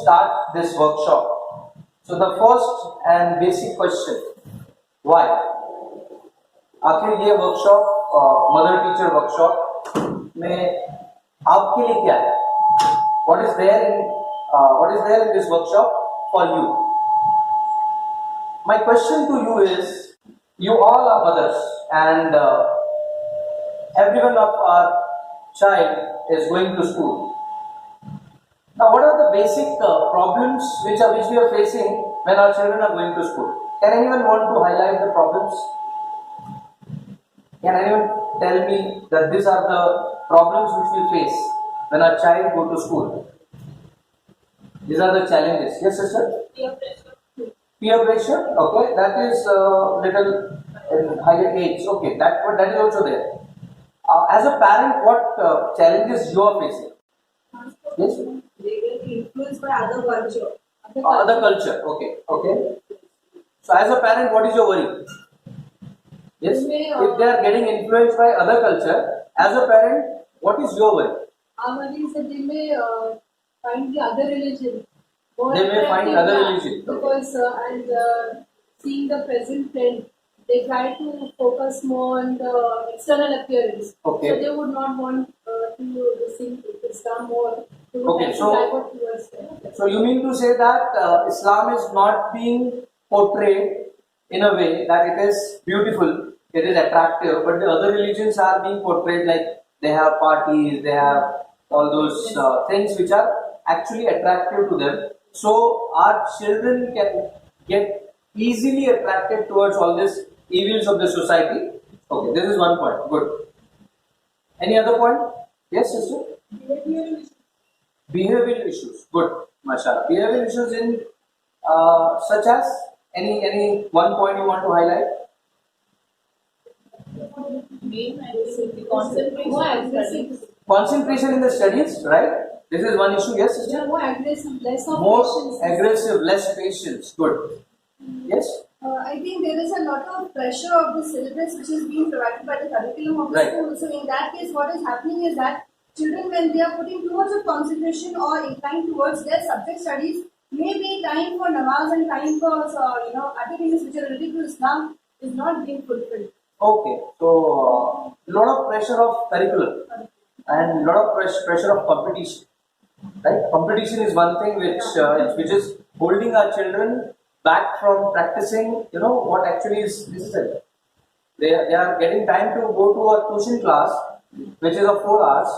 start this workshop. So the first and basic question, why? आखिर ये workshop mother teacher workshop में आपके लिए क्या है? What is there in this workshop for you? My question to you is, you all are mothers and everyone of our child is going to school. Now, what are the basic problems which we are facing when our children are going to school? Can anyone want to highlight the problems? Can anyone tell me that these are the problems which we face when our child go to school? These are the challenges. Yes, sister? Peer pressure. Peer pressure. Okay, that is little in higher age. Okay, that is also there. As a parent, what challenges you are facing? Yes. They will be influenced by other culture. Other culture. Okay. So, as a parent, what is your worry? Yes. If they are getting influenced by other culture, as a parent, what is your worry? Our worry is that they may find the other religion. They may find other religion. Because seeing the present trend, they try to focus more on the external appearance. Okay. So they would not want to sing Islam more. Okay, so you mean to say that Islam is not being portrayed in a way that it is beautiful, it is attractive, but the other religions are being portrayed like they have parties, they have all those things which are actually attractive to them. So our children can get easily attracted towards all these evils of the society. Okay, this is one point. Good. Any other point? Yes, sister? Behavioral issues. Good. Mashallah. Behavioral issues in such as any one point you want to highlight? Concentration in the studies, right? This is one issue. Yes, sister? More aggressive, less of More patience. aggressive, less patience. Good. Yes? I think there is a lot of pressure of the syllabus which is being provided by the curriculum of the Right. school. So in that case, what is happening is that children, when they are putting too much of concentration or inclined towards their subject studies, maybe time for namaz and time for other things which are related to Islam is not being fulfilled. Okay. So, lot of pressure of curriculum and lot of pressure of competition. Right? Competition is one thing which is holding our children back from practicing, what actually is necessary. They are getting time to go to a tuition class, which is of 4 hours,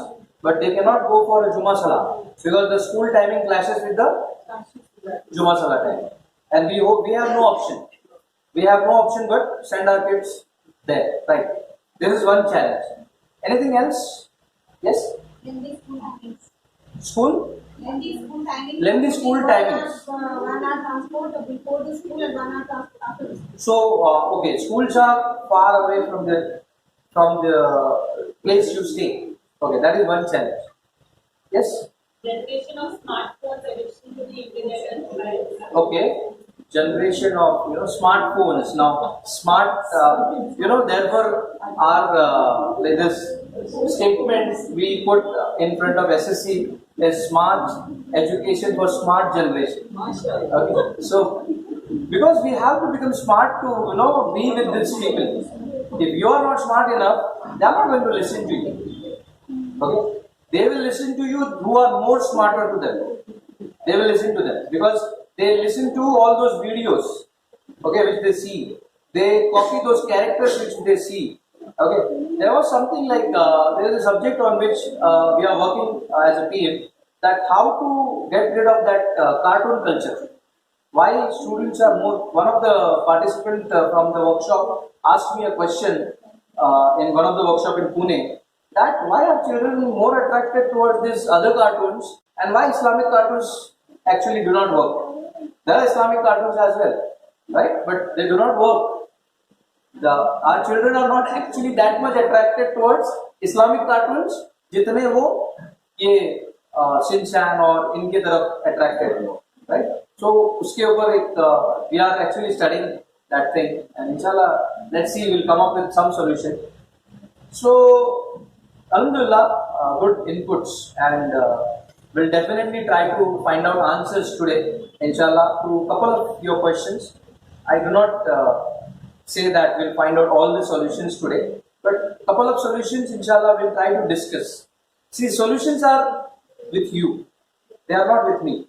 but they cannot go for a Jummah Salah because the school timing clashes with the Jummah Salah time. And we have no option. We have no option but send our kids there. Right. This is one challenge. Anything else? Yes? Lengthy school timings. School? Lengthy school timings. Lengthy school timings. 1 hour transport before the school and 1 hour transport after the school. So, okay, schools are far away from the place you stay. Okay, that is one challenge. Yes? Generation of smartphones, addiction to the internet. Okay. Generation of smartphones. Now, therefore our this statement we put in front of SSC is smart education for smart generation. Okay. So, because we have to become smart to be with these people. If you are not smart enough, they are not going to listen to you. Okay. They will listen to you who are more smarter to them. They will listen to them because they listen to all those videos, okay, which they see. They copy those characters which they see. Okay. There was something like there is a subject on which we are working as a team, that how to get rid of that cartoon culture. Why students are more. One of the participants from the workshop asked me a question in one of the workshop in Pune, that why are children more attracted towards these other cartoons and why Islamic cartoons actually do not work. There are Islamic cartoons as well, right? But they do not work. Our children are not actually that much attracted towards Islamic cartoons जितने वो ये Shinchan और इनके तरफ attracted हैं, right? So उसके ऊपर एक we are actually studying that thing and inshallah let's see we'll come up with some solution. So Alhamdulillah, good inputs and We'll definitely try to find out answers today, inshallah, to a couple of your questions. I do not say that we'll find out all the solutions today, but a couple of solutions, inshallah, we'll try to discuss. See, solutions are with you; they are not with me.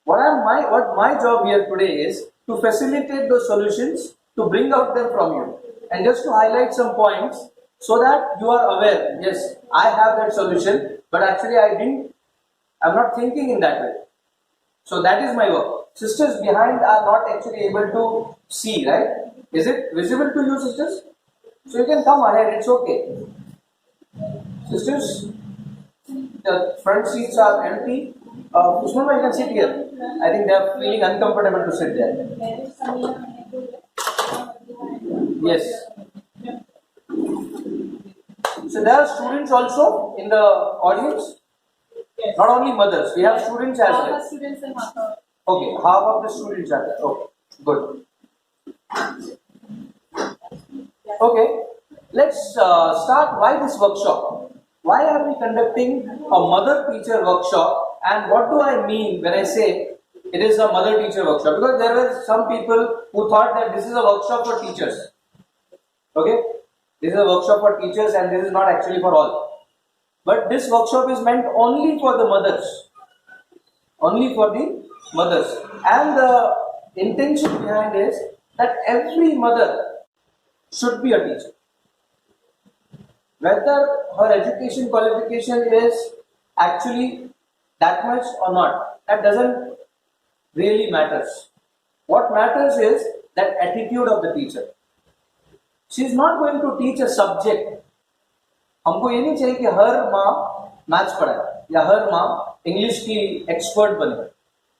What my job here today is to facilitate those solutions, to bring out them from you, and just to highlight some points so that you are aware. Yes, I have that solution, but actually I'm not thinking in that way. So that is my work. Sisters behind are not actually able to see, right? Is it visible to you, sisters? So you can come ahead, it's okay. Sisters, the front seats are empty. Usman, you can sit here. I think they are feeling uncomfortable to sit there. Yes. So there are students also in the audience. Not only mothers, we have students as Half well. are students and half are. Okay, half of the students are there. Okay, good. Okay, let's start. Why this workshop? Why are we conducting a mother-teacher workshop? And what do I mean when I say it is a mother-teacher workshop? Because there were some people who thought that this is a workshop for teachers. Okay, this is a workshop for teachers, and this is not actually for all. But this workshop is meant only for the mothers. Only for the mothers. And the intention behind is that every mother should be a teacher. Whether her education qualification is actually that much or not, that doesn't really matters. What matters is that attitude of the teacher. She is not going to teach a subject. हमको ये नहीं चाहिए कि हर माँ maths पढ़ाए या हर माँ English की एक्सपर्ट बने.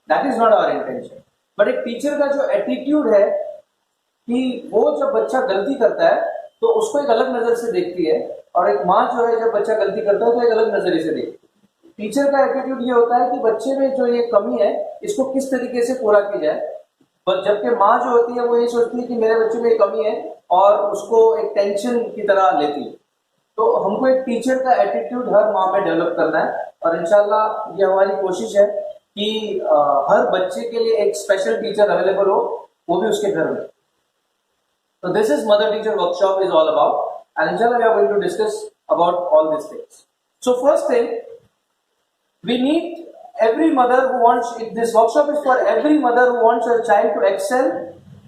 That is not our intention. But एक टीचर का जो एटीट्यूड है कि वो जब बच्चा गलती करता है तो उसको एक अलग नजर से देखती है, और एक माँ जो है जब बच्चा गलती करता है तो एक अलग नजरिए से देखती है. टीचर का एटीट्यूड ये होता है कि बच्चे में जो ये कमी है इसको किस तरीके से पूरा की जाए, पर जबकि माँ जो होती है वो ये सोचती है कि मेरे बच्चे में कमी है और उसको एक टेंशन की तरह लेती है. तो हमको एक टीचर का एटीट्यूड हर माँ में डेवलप करना है, और इंशाल्लाह ये हमारी कोशिश है कि हर बच्चे के लिए एक स्पेशल टीचर अवेलेबल हो, वो भी उसके घर में. तो this is mother teacher workshop is all about, and इंशाल्लाह we are going to discuss about all this things. So first thing, we need every mother who wants, this workshop is for every mother who wants her child to excel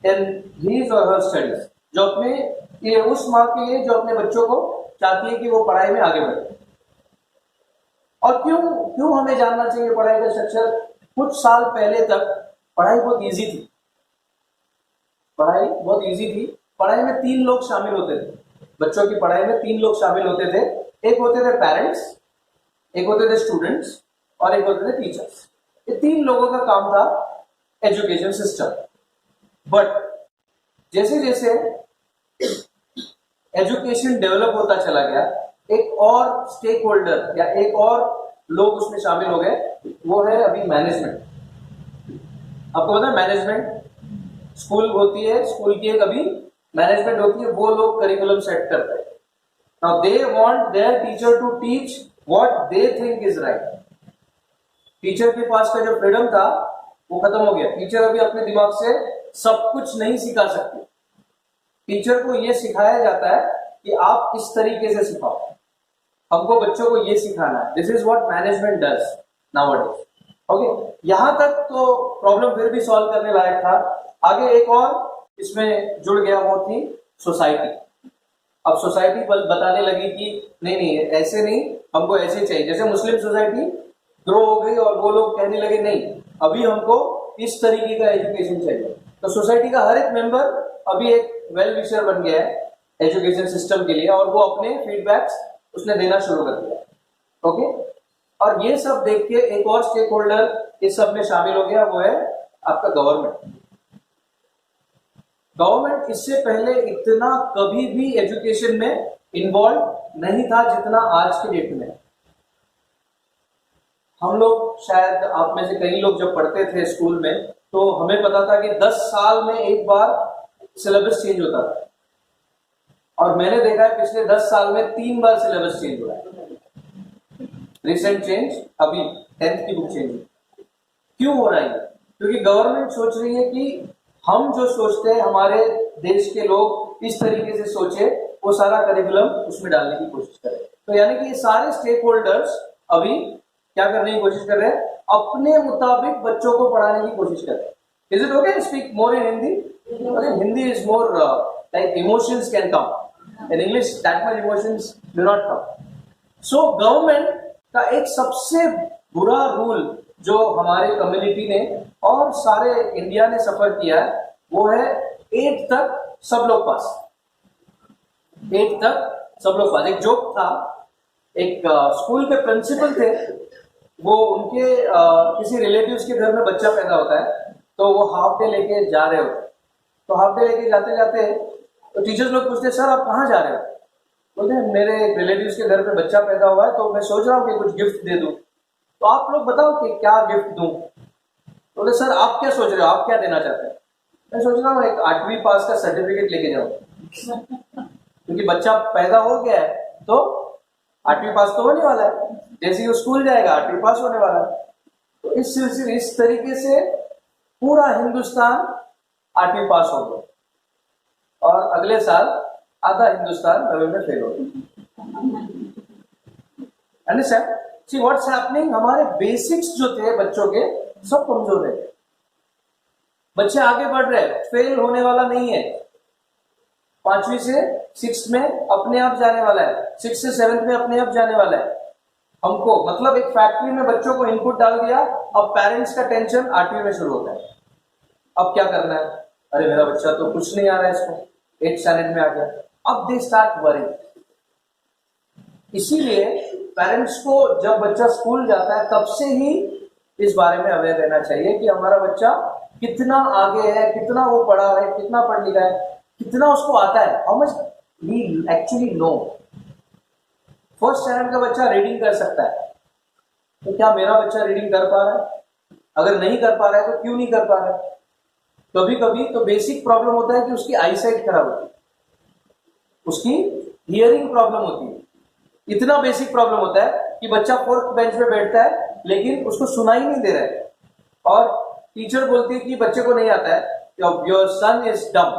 in his or her studies. जो अपने, ये उस माँ के लिए जो अपने बच्चों को चाहती है कि वो पढ़ाई में आगे बढ़े. और क्यों हमें जानना चाहिए पढ़ाई का स्ट्रक्चर? कुछ साल पहले तक पढ़ाई बहुत इजी थी. पढ़ाई बहुत इजी थी. पढ़ाई में 3 लोग शामिल होते थे. बच्चों की पढ़ाई में 3 लोग शामिल होते थे. एक होते थे पेरेंट्स, एक होते थे स्टूडेंट्स, और एक होते थे टीचर्स. ये 3 लोगों का काम था एजुकेशन सिस्टम. बट जैसे जैसे एजुकेशन डेवलप होता चला गया, एक और स्टेक होल्डर या एक और लोग उसमें शामिल हो गए, वो है अभी मैनेजमेंट. आपको पता है मैनेजमेंट स्कूल होती है, स्कूल की एक अभी मैनेजमेंट होती है, वो लोग करिकुलम सेट करते हैं. Now they want their teacher to teach what they think is right. Teacher के पास का जो फ्रीडम था वो खत्म हो गया. टीचर अभी अपने दिमाग से सब कुछ नहीं सिखा सकते. टीचर को ये सिखाया जाता है कि आप इस तरीके से सिखाओ, हमको बच्चों को ये सिखाना है. This is what management does nowadays. Okay, यहां तक तो प्रॉब्लम फिर भी सॉल्व करने लायक था. आगे एक और इसमें जुड़ गया, वो थी सोसाइटी. अब सोसाइटी बताने लगी कि नहीं ऐसे नहीं, हमको ऐसे चाहिए. जैसे मुस्लिम सोसाइटी ग्रो हो गई और वो लोग कहने लगे नहीं, अभी हमको इस तरीके का एजुकेशन चाहिए. तो सोसाइटी का हर एक मेंबर अभी एक वेल विशर बन गया है एजुकेशन सिस्टम के लिए, और वो अपने फीडबैक्स उसने देना शुरू कर दिया. ओके, और ये सब देख के एक और स्टेक होल्डर इस सब में शामिल हो गया, वो है आपका गवर्नमेंट. गवर्नमेंट इससे पहले इतना कभी भी एजुकेशन में इन्वॉल्व नहीं था जितना आज के डेट में. हम लोग, शायद आप में से कई लोग जब पढ़ते थे स्कूल में, तो हमें पता था कि 10 साल में एक बार सिलेबस चेंज होता था, और मैंने देखा है पिछले 10 साल में 3 बार सिलेबस चेंज हुआ है. रिसेंट चेंज अभी 10th की बुक चेंज हुई। क्यों हो रहा है? क्योंकि गवर्नमेंट सोच रही है कि हम जो सोचते हैं हमारे देश के लोग इस तरीके से सोचे, वो सारा करिकुलम उसमें डालने की कोशिश करें। तो यानी कि ये सारे स्टेक होल्डर्स अभी क्या करने की कोशिश कर रहे हैं? अपने मुताबिक बच्चों को पढ़ाने की कोशिश कर रहे हैं। Is it okay speak more in Hindi? Hindi is more like emotions can come, in English that much emotions do not come. So government का एक सबसे बुरा रूल जो हमारे कम्युनिटी ने और सारे इंडिया ने सफर किया है, वो है 8 तक सब लोग पास। 8 तक सब लोग पास। एक जोक था, एक स्कूल के प्रिंसिपल थे, वो उनके किसी रिलेटिव्स के घर में बच्चा पैदा होता है, तो वो हाफ डे लेके जा रहे होते। तो हाफ डे लेके जाते जाते तो टीचर्स लोग पूछते, सर आप कहाँ जा रहे हो? बोलते हैं मेरे रिलेटिव्स के घर पे बच्चा पैदा हुआ है, तो मैं सोच रहा हूँ कि कुछ गिफ्ट दे दूं। तो आप लोग बताओ कि क्या गिफ्ट दूं? बोले सर आप क्या सोच रहे हो, आप क्या देना चाहते हैं? मैं सोच रहा हूँ एक 8वीं पास का सर्टिफिकेट लेके जाऊँ, क्योंकि बच्चा पैदा हो गया है तो 8वीं पास तो होने वाला है, जैसे ही वो स्कूल जाएगा 8वीं पास होने वाला है। तो इस सिलसिले इस तरीके से पूरा हिंदुस्तान 8वीं पास हो गया, और अगले साल आधा हिंदुस्तान 9वीं में फेल हो गया। अंडरस्टैंड? See what's happening? हमारे बेसिक्स जो थे बच्चों के सब कमजोर है। बच्चे आगे बढ़ रहे हैं, फेल होने वाला नहीं है। 5वीं से 6th में अपने आप जाने वाला है, 6th से 7th में अपने आप जाने वाला है। हमको मतलब एक फैक्ट्री में बच्चों को इनपुट डाल दिया, अब पेरेंट्स का टेंशन 8वीं में शुरू होता है। अब क्या करना है? अरे मेरा बच्चा तो कुछ नहीं आ रहा है, इसको 8th स्टैंडर्ड में आ गया। अब दे स्टार्ट वरी। इसीलिए पेरेंट्स को जब बच्चा स्कूल जाता है तब से ही इस बारे में अवेयर रहना चाहिए कि हमारा बच्चा कितना आगे है, कितना वो पढ़ा है, कितना पढ़ लिखा है, कितना उसको आता है, how much he actually know. 1st standard का बच्चा रीडिंग कर सकता है, तो क्या मेरा बच्चा रीडिंग कर पा रहा है? अगर नहीं कर पा रहा है तो क्यों नहीं कर पा रहा है? कभी कभी तो बेसिक प्रॉब्लम होता है कि उसकी आईसाइट खराब होती है, उसकी हियरिंग प्रॉब्लम होती है। इतना बेसिक प्रॉब्लम होता है कि बच्चा 4th बेंच पे बैठता है लेकिन उसको सुनाई नहीं दे रहा है, और टीचर बोलती है कि बच्चे को नहीं आता है, योर सन इज डम,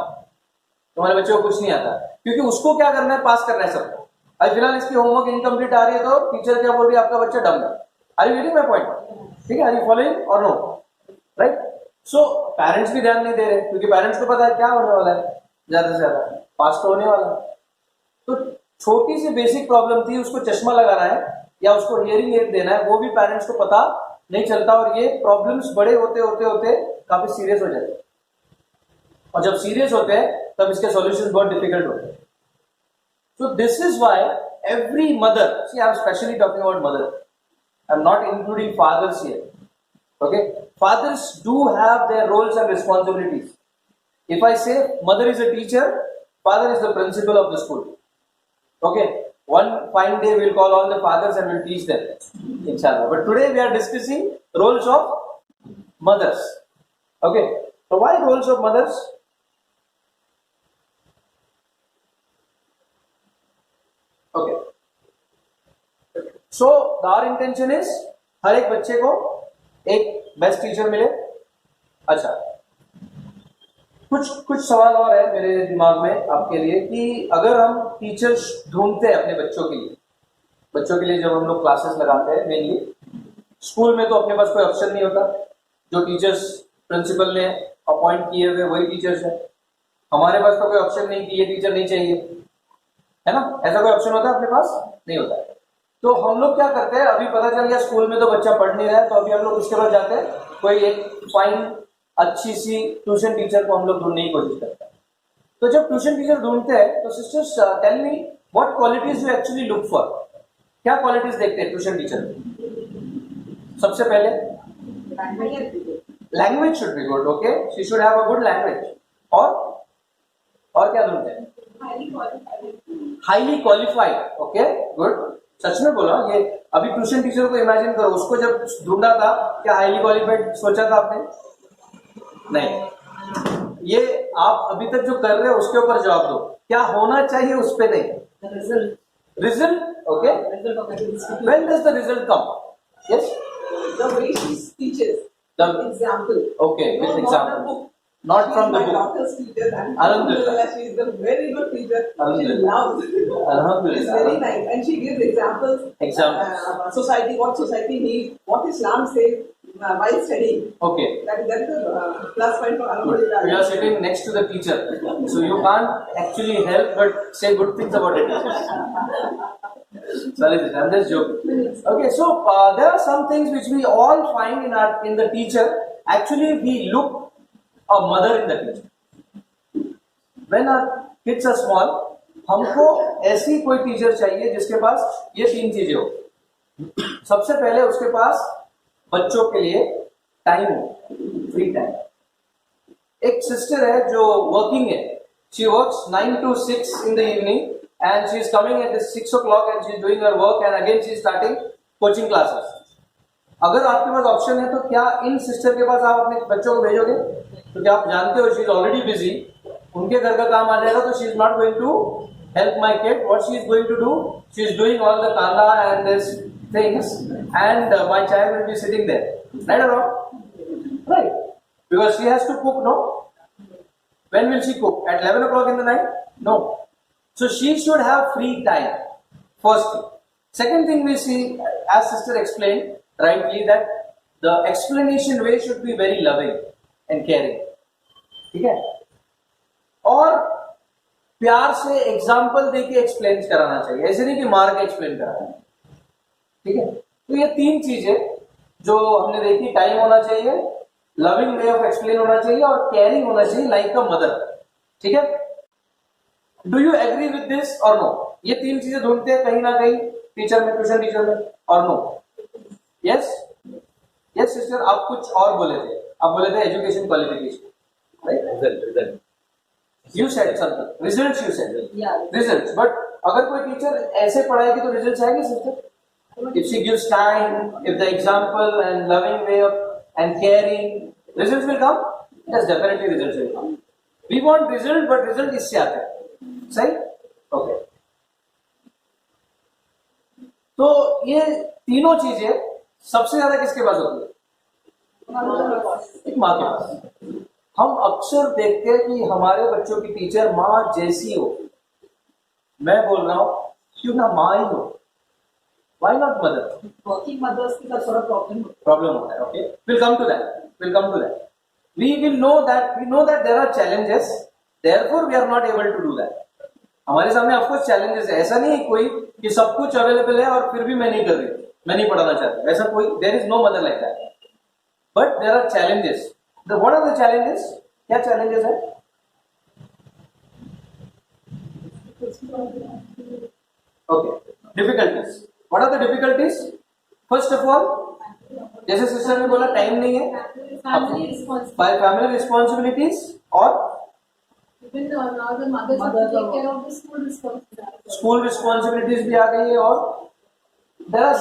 तुम्हारे बच्चे को कुछ नहीं आता, क्योंकि उसको क्या करना है? पास करना है सबको। आज फिलहाल इसकी होमवर्क इनकम्प्लीट आ रही है तो टीचर क्या बोल रही है? आपका बच्चा डम है। Are you getting my point? ठीक है, are you following or no? Right? So parents भी ध्यान नहीं दे रहे, क्योंकि पेरेंट्स को पता है क्या होने वाला है, ज्यादा से ज्यादा पास तो होने वाला है। तो छोटी सी बेसिक प्रॉब्लम थी, उसको चश्मा लगाना है या उसको हियरिंग एड देना है, वो भी पेरेंट्स को पता नहीं चलता, और ये प्रॉब्लम्स बड़े होते होते होते काफी सीरियस हो जाते हैं, और जब सीरियस होते हैं तब इसके सॉल्यूशंस बहुत डिफिकल्ट होते हैं। So this is why every mother, see I am specially talking about mother, I am not including fathers here, okay? Fathers do have their roles and responsibilities. If I say mother is a teacher, father is the principal of the school, okay? One fine day we'll call all the fathers and we'll teach them, inshallah. But today we are discussing roles of mothers, okay? So why roles of mothers? Okay, so our intention is हर एक बच्चे को एक best teacher मिले। अच्छा, कुछ सवाल और है मेरे दिमाग में आपके लिए कि अगर हम टीचर्स ढूंढते हैं अपने बच्चों के लिए जब हम लोग क्लासेस लगाते हैं, मेनली स्कूल में तो अपने पास कोई ऑप्शन नहीं होता, जो टीचर्स प्रिंसिपल ने अपॉइंट किए हुए वही टीचर्स है। हमारे पास तो कोई ऑप्शन नहीं कि ये टीचर नहीं चाहिए, है ना? ऐसा कोई ऑप्शन होता है अपने पास? नहीं होता है। तो हम लोग क्या करते हैं, अभी पता चल गया स्कूल में तो बच्चा पढ़ नहीं रहा है, तो अभी हम लोग उसके बाद जाते हैं कोई एक फाइन अच्छी सी ट्यूशन टीचर को हम लोग ढूंढने की कोशिश करते हैं। तो जब ट्यूशन टीचर ढूंढते हैं तो sisters tell me what qualities you actually look for. क्या क्वालिटीज देखते हैं ट्यूशन टीचर में? सबसे पहले language should be good, okay, she should have a good language. और क्या ढूंढते हैं? Highly qualified, okay, good. सच में बोला, ये अभी ट्यूशन टीचर को इमेजिन करो, उसको जब ढूंढा था क्या हाईली क्वालिफाइड सोचा था आपने? नहीं। ये आप अभी तक जो कर रहे हो उसके ऊपर जवाब दो, क्या होना चाहिए उस पे नहीं। Result Okay. Result of academic When does the result come? Yes. the way she teaches. The Example. okay, with No, example. Not the book. Not She from is the my book. daughter's teacher and Alhamdulillah. she is a very good teacher. She Alhamdulillah. loves. Alhamdulillah. It's very nice, and she gives examples. Examples. Society, what society needs, what Islam says while studying. Okay. That is a plus point for Alhamdulillah. You are sitting next to the teacher, so you can't actually help but say good things about it. Sorry, I'm just joking. Okay, so there are some things which we all find in the teacher. Actually, we look a mother in the teacher. When our kids are small, हमको ऐसी कोई teacher चाहिए जिसके पास ये तीन चीजें हो. सबसे पहले उसके पास बच्चों के लिए टाइम हो, फ्री टाइम. एक सिस्टर है जो वर्किंग है. She works 9 to 6 in the evening and she is coming at 6 o'clock and she is doing her work and again she is starting coaching classes. अगर आपके पास ऑप्शन है तो क्या इन सिस्टर के पास आप अपने बच्चों को भेजोगे? तो क्या आप जानते हो शी इज ऑलरेडी बिजी, उनके घर का काम आ जाएगा तो she is not going to help my kid. What she is going to do? She is doing all the kanda and this things, and my child will be sitting there. Right or wrong? Right. Because she has to cook, no? When will she cook? At 11 o'clock in the night? No. So she should have free time. First thing. Second thing we see, as sister explained rightly, that the explanation way should be very loving and caring. ठीक है? और प्यार से example देके explain कराना चाहिए, ऐसे नहीं कि मार के एक्सप्लेन कराना. ठीक है. तो ये तीन चीजें जो हमने देखी, टाइम होना चाहिए, लविंग वे ऑफ एक्सप्लेन होना चाहिए और केयरिंग होना चाहिए लाइक अ मदर. ठीक है. Do you agree with this or no? ये तीन चीजें ढूंढते हैं कहीं ना कहीं टीचर में, ट्यूशन टीचर में, और नो? यस यस सिस्टर, आप कुछ और बोले थे. आप बोले थे education qualification, right? Result You said something. Results you said. Yeah. Results. But अगर कोई टीचर ऐसे पढ़ाएगी तो results आएंगे sister. If she gives time, if the example and loving way of and caring, results will come. Yes, definitely results will come. We want result, but result इससे आता है. सही? Okay. तो ये तीनों चीजें सबसे ज्यादा किसके पास होती है? एक माँ के पास. हम अक्सर देखते हैं कि हमारे बच्चों की टीचर माँ जैसी हो. मैं बोल रहा हूं क्यों ना माँ ही हो. Why not mother? Working mothers की का थोड़ा प्रॉब्लम होता है. Okay, will come to that. We know that there are challenges, therefore we are not able to do that. हमारे सामने ऑफ कोर्स चैलेंजेस है. ऐसा नहीं है कोई कि सब कुछ अवेलेबल है और फिर भी मैं नहीं कर रही, मैं नहीं पढ़ाना चाहती. ऐसा कोई, there is no mother like that. But there are challenges. What are the challenges? क्या challenges है? Okay, difficulties. What are the difficulties? First of all, जैसे सिस्टर ने बोला टाइम नहीं है, Family responsibility. by family responsibilities और Even now the mothers have to take care of the school responsibilities. school responsibilities भी आ गई है. और there are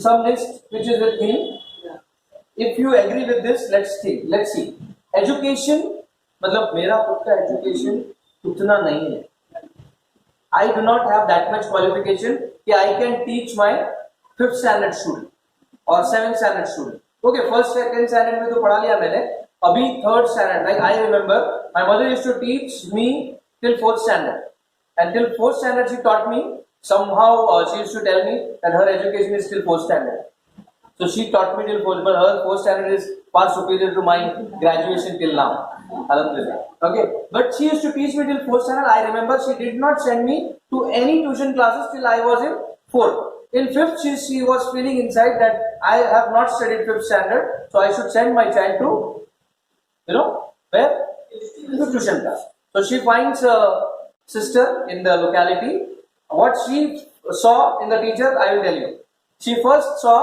some list which is with me. If you agree with this, let's see. Education, मतलब मेरा खुद का education उतना नहीं है. I do not have that much qualification कि I can teach my 5th standard student or 7th standard student. Okay, 1st, 2nd standard में तो पढ़ा लिया मैंने. अभी 3rd standard, like I remember, my mother used to teach me till 4th standard, and till 4th standard she taught me. Somehow she used to tell me that her education is till 4th standard. So she taught me till 4th, but her 4th standard is far superior to my graduation till now. Alhamdulillah. Okay, but she used to teach me till 4th standard. I remember she did not send me to any tuition classes till I was in 4th. In 5th, she was feeling inside that I have not studied 5th standard, so I should send my child to, where? To tuition class. So she finds a sister in the locality. What she saw in the teacher, I will tell you. She first saw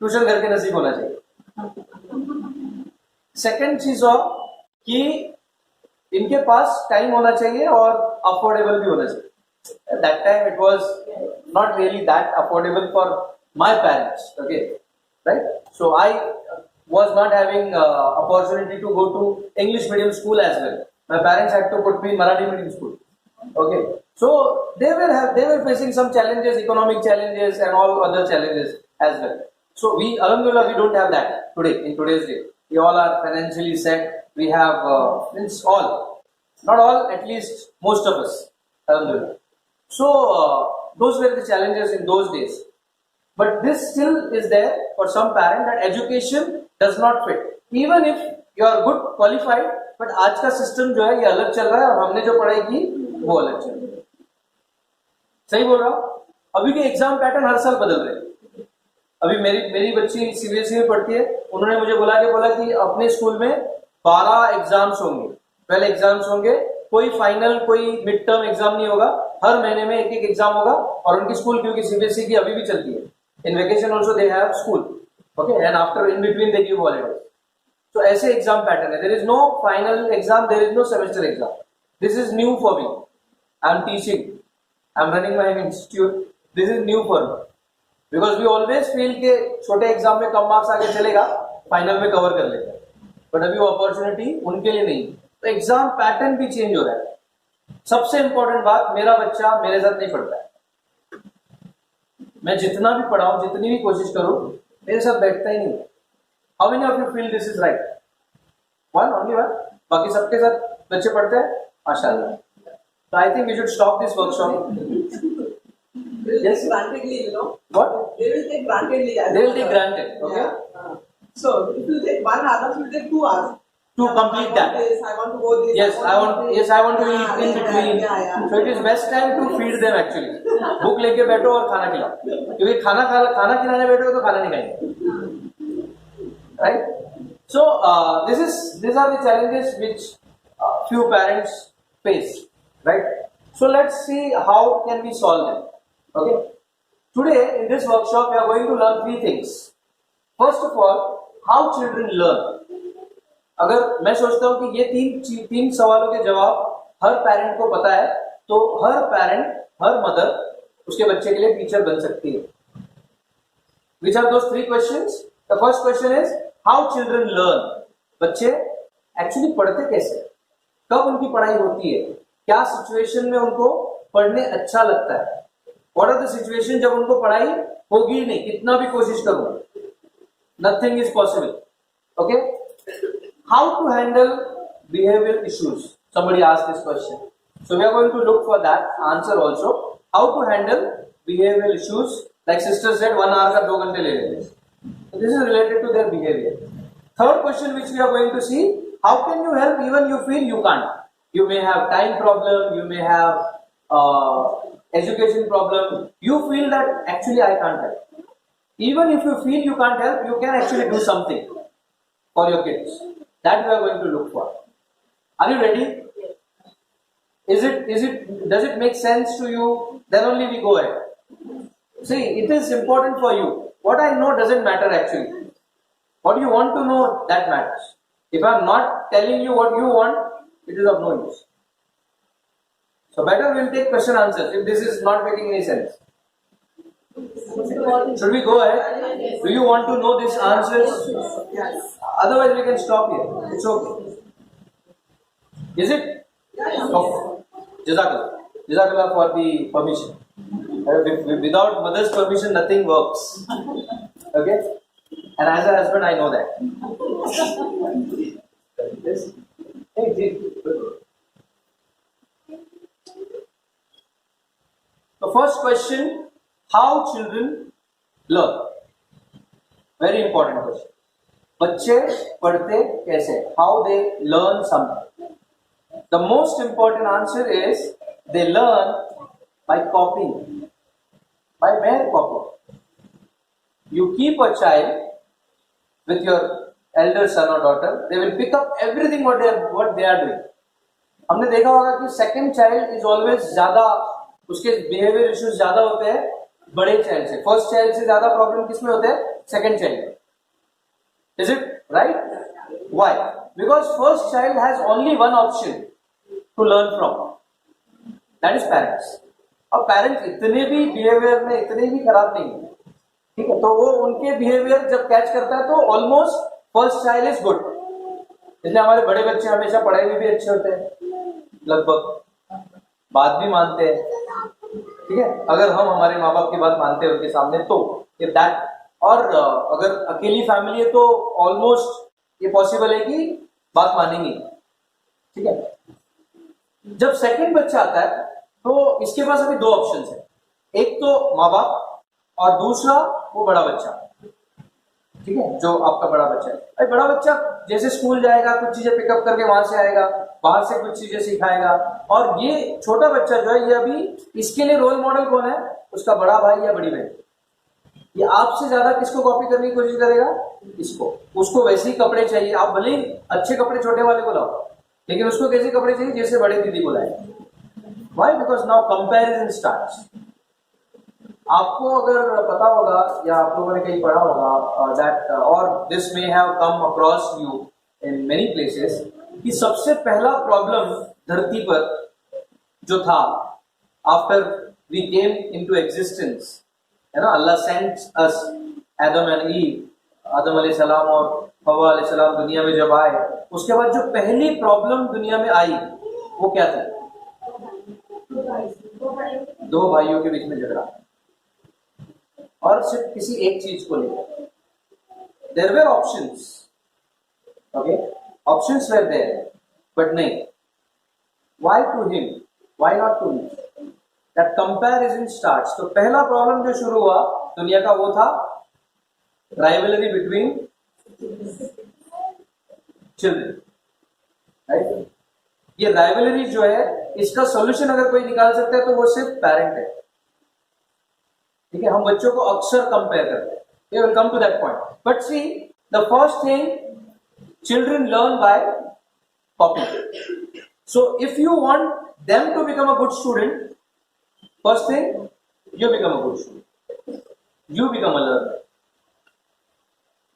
tuition घर के नजदीक होना चाहिए. Second चीज और कि इनके पास time होना चाहिए और अफोर्डेबल भी होना चाहिए. That time it was not really that affordable for my parents. Okay, right. So I was not having opportunity to go to English medium school as well. My parents had to put me in Marathi medium school. Okay, so they were facing some challenges, economic challenges and all other challenges as well. So we, alhamdulillah, we don't have that today, in today's day. We all are financially set. We have it's all, not all, at least most of us, alhamdulillah. So those were the challenges in those days. But this still is there for some parent, that education does not fit. Even if you are good qualified, but आज का system जो है ये अलग चल रहा है और हमने जो पढ़ाई की वो अलग चल रहा है. सही बोल रहा हूँ? अभी के एग्जाम पैटर्न हर साल बदल रहे हैं. अभी मेरी बच्ची सीबीएसई में पढ़ती है. उन्होंने मुझे बोला कि अपने स्कूल में 12 एग्जाम्स होंगे, 12 एग्जाम्स होंगे. कोई फाइनल, कोई मिड टर्म एग्जाम नहीं होगा. हर महीने में एक एग्जाम होगा. और उनकी स्कूल, क्योंकि सीबीएसई की अभी भी चलती है, in vacation also they have school, okay, and after in between they give holidays. तो ऐसे एग्जाम पैटर्न है. There is no final exam, there is no semester exam. This is new for me. I am teaching, I am running my institute. This is new for me, because we always feel के छोटे exam में कम marks आगे चलेगा, final में cover कर लेगा. But अभी वो अपॉर्चुनिटी उनके लिए नहीं. तो एग्जाम पैटर्न भी चेंज हो रहा है. सबसे इंपॉर्टेंट बात, मेरा बच्चा मेरे साथ नहीं पढ़ता है. मैं जितना भी पढ़ाऊं, जितनी भी कोशिश करूं, मेरे साथ बैठता ही नहीं. How many of you feel this is right? One, only one. बाकी सबके साथ बच्चे पढ़ते हैं, माशाल्लाह. So I think we should stop this workshop. Yes, grantedly, you know. What? They will take grantedly. They will take granted. Okay. Yeah. So it will take 1 hour. Others will take 2 hours. To complete that. I want to go this. Yes, I want. Yes, I want to eat in between. Yeah. So it is best time to feed them actually. Book लेके बैठो और खाना खिलाओ, क्योंकि खाना खिलाने बैठो तो खाना नहीं खाएंगे. Right? So these are the challenges which few parents face. Right? So let's see how can we solve them. Okay? Today in this workshop we are going to learn 3 things. First of all, how children learn. अगर मैं सोचता हूँ कि ये तीन सवालों के जवाब हर पेरेंट को पता है, तो हर पेरेंट, हर मदर उसके बच्चे के लिए टीचर बन सकती है. Which are those 3 questions? The first question is how children learn. बच्चे एक्चुअली पढ़ते कैसे, कब उनकी पढ़ाई होती है, क्या सिचुएशन में उनको पढ़ने अच्छा लगता है. What are the situation जब उनको पढ़ाई होगी नहीं, कितना भी कोशिश करूं, nothing is possible. Okay? How to handle behavioral issues? Somebody asked this question. So we are going to look for that answer also. How to handle behavioral issues? Like sister said, 1 hour का 2 घंटे ले लेते. So this is related to their behavior. Third question which we are going to see, how can you help even you feel you can't? You may have time problem, you may have education problem. You feel that actually I can't help. Even if you feel you can't help, you can actually do something for your kids. That we are going to look for. Are you ready? Does it make sense to you? Then only we go ahead. See, it is important for you. What I know doesn't matter actually. What you want to know, that matters. If I am not telling you what you want, it is of no use. So better we'll take question answers if this is not making any sense. Should we go ahead? Do you want to know these answers? Yes. Otherwise we can stop here. It's okay. Is it? Okay. Jazakallah for the permission. Without mother's permission, nothing works. Okay? And as a husband, I know that. Yes. Hey, the first question, how children learn? Very important question. बच्चे पढ़ते कैसे? How they learn something? The most important answer is they learn by copying, by mere copying. You keep a child with your elder son or daughter, they will pick up everything what they are doing. हमने देखा होगा कि second child is always ज़्यादा, उसके behavior issues ज़्यादा होते हैं बड़े child से. First child से ज़्यादा problem किसमें होते हैं? Second child में. Is it right? Why? Because first child has only one option to learn from. That is parents. अब parents इतने भी behavior में इतने भी खराब नहीं है, ठीक है? तो वो उनके behavior जब catch करता है तो almost first child is good. इसलिए हमारे बड़े बच्चे हमेशा पढ़ाई में भी अच्छे होते हैं लगभग. बात भी मानते हैं, ठीक है, अगर हम हमारे माँ बाप की बात मानते हैं उनके सामने तो इफ दैट, और अगर अकेली फैमिली है तो ऑलमोस्ट ये पॉसिबल है कि बात मानेंगी, ठीक है। जब सेकंड बच्चा आता है तो इसके पास अभी दो ऑप्शंस है, एक तो माँ बाप और दूसरा वो बड़ा बच्चा, ठीक है, जो आपका बड़ा बच्चा है। अरे बड़ा बच्चा जैसे स्कूल जाएगा, कुछ चीजें पिकअप करके वहां से आएगा, बाहर से कुछ चीजें सिखाएगा, और ये छोटा बच्चा जो है ये अभी इसके लिए रोल मॉडल कौन है, उसका बड़ा भाई या बड़ी बहन। ये आपसे ज्यादा किसको कॉपी करने की कोशिश करेगा, इसको। उसको वैसे ही कपड़े चाहिए, आप भले ही अच्छे कपड़े छोटे वाले को लाओ, लेकिन उसको कैसे कपड़े चाहिए जैसे बड़े दीदी को लाए। Why? Because now comparison starts. आपको अगर पता होगा या आप लोगों ने कहीं पढ़ा होगा दैट, और this may have come across you in many places, कि सबसे पहला प्रॉब्लम धरती पर जो था after we came into existence, है ना, अल्लाह sent us Adam and Eve, आदम अलैहिस्सलाम और हव्वा अलैहिस्सलाम दुनिया में जब आए, उसके बाद जो पहली प्रॉब्लम दुनिया में आई वो क्या थी? दो भाइयों के बीच में झगड़ा, और सिर्फ किसी एक चीज को लेकर। There were options, okay, options were there, but नहीं, why to him, why not to me? That comparison starts. तो पहला प्रॉब्लम जो शुरू हुआ दुनिया का वो था राइवलरी बिटवीन चिल्ड्रन, राइट। ये राइवलरी जो है, इसका सॉल्यूशन अगर कोई निकाल सकता है तो वो सिर्फ पेरेंट है, ठीक है। हम बच्चों को अक्सर कंपेयर करते हैं, we will come to that point, but see the first thing, children learn by copy. So if you want them to become a good student, first thing, you become a good student, you become a learner.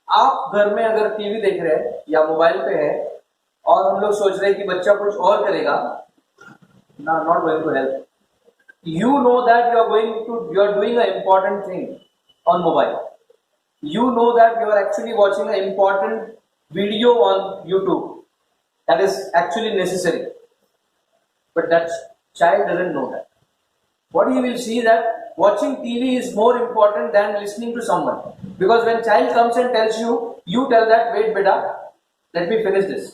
आप घर में अगर TV देख रहे हैं या mobile पे है और हम लोग सोच रहे हैं कि बच्चा कुछ और करेगा, ना, not going to help. You know that you are doing an important thing on mobile. You know that you are actually watching an important video on YouTube that is actually necessary, but that child doesn't know that. What he will see that watching TV is more important than listening to someone, because when child comes and tells you, you tell that, wait beta, let me finish this.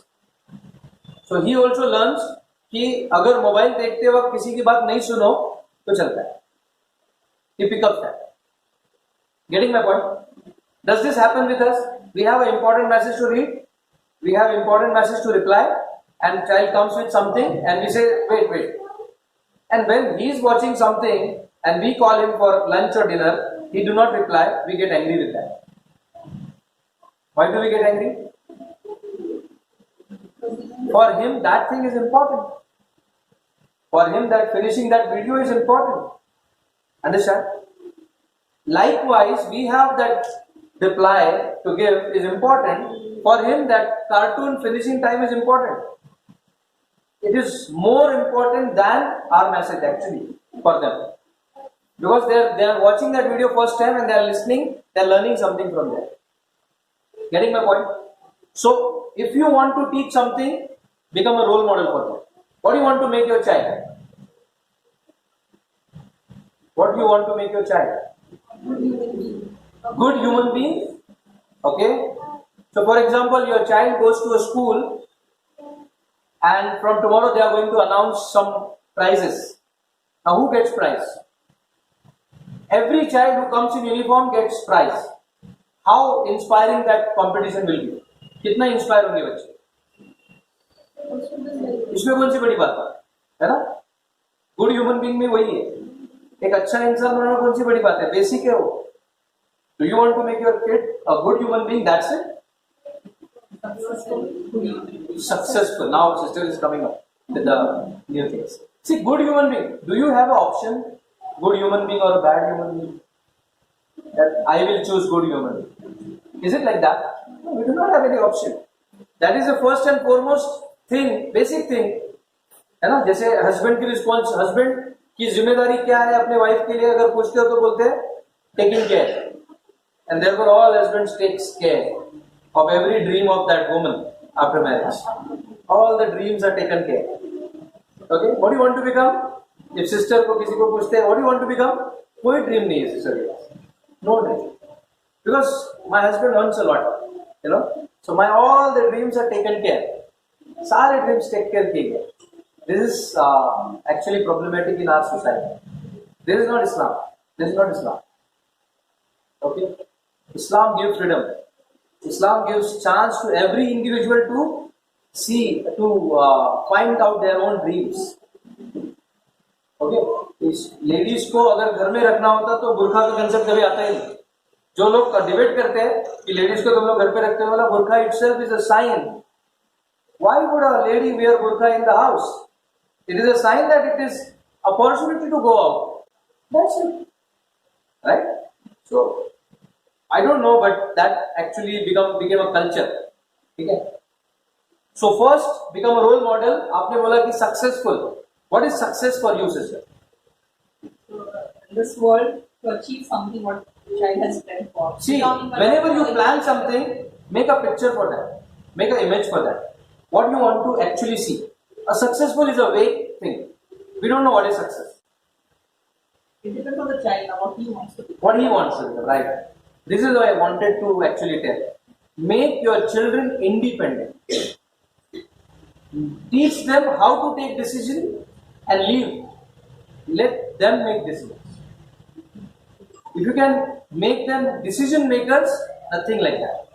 So he also learns कि अगर mobile देखते वक्त किसी की बात नहीं सुनो तो चलता है, he picks up that. Getting my point? Does this happen with us? We have an important message to read, we have important message to reply, and child comes with something and we say, wait. And when he is watching something and we call him for lunch or dinner, he do not reply, we get angry with that. Why do we get angry? For him that thing is important. For him that finishing that video is important. Understand? Likewise, we have that reply to give is important. For him that cartoon finishing time is important. It is more important than our message actually for them, because they are watching that video first time and they are listening, they are learning something from there. Getting my point? So if you want to teach something, become a role model for them. What do you want to make your child? What do you want to make your child? Good human being. Okay, so for example, your child goes to a school and from tomorrow they are going to announce some prizes. Now who gets prize? Every child who comes in uniform gets prize. How inspiring that competition will be. कितना inspire होंगे बच्चे, इसमें कौन सी बड़ी बात है ना? Good human being में वही है, एक अच्छा इंसान बनना कौन सी बड़ी बात है, बेसिक है वो। Do you want to make your kid a good human being? That's it. Successful. Now sister is coming up with the new things. See, good human being. Do you have an option? Good human being or a bad human being? That I will choose good human being. Is it like that? No, we do not have any option. That is the first and foremost thing, basic thing. है ना? जैसे husband की response, husband की जिम्मेदारी क्या है अपने wife के लिए, अगर पूछते हो तो बोलते हैं taking care. And therefore all husbands takes care of every dream of that woman after marriage. All the dreams are taken care. Okay, what do you want to become? If sister को किसी को पूछते हैं what do you want to become, कोई dream नहीं है sister के पास, no dream, because my husband earns a lot, you know, so my all the dreams are taken care, सारे dreams take care किए गए. This is actually problematic in our society. This is not Islam. This is not Islam. Okay, Islam gives freedom. Islam gives chance to every individual to see, to find out their own dreams. Okay, इस ladies को अगर घर में रखना होता तो बुर्खा का concept कभी आता ही नहीं. जो लोग डिबेट करते हैं कि लेडीज को तुम लोग घर पे रखते हो, बोला बुर्खा itself is a sign. Why would a lady wear burqa in the house? It is a sign that it is opportunity to go out. That's it. Right? So, I don't know, but that actually became a culture. Okay? So first, become a role model. आपने बोला कि successful. What is success for you, sister? In this world, to achieve something what child has planned for. See, whenever you plan something, make a picture for that. Make an image for that. What you want to actually see. A successful is a vague thing. We don't know what is success. It depends on the child now what he wants to do. What he wants to do, right? This is what I wanted to actually tell. Make your children independent. Teach them how to take decision and leave. Let them make decisions. If you can make them decision makers, nothing like that.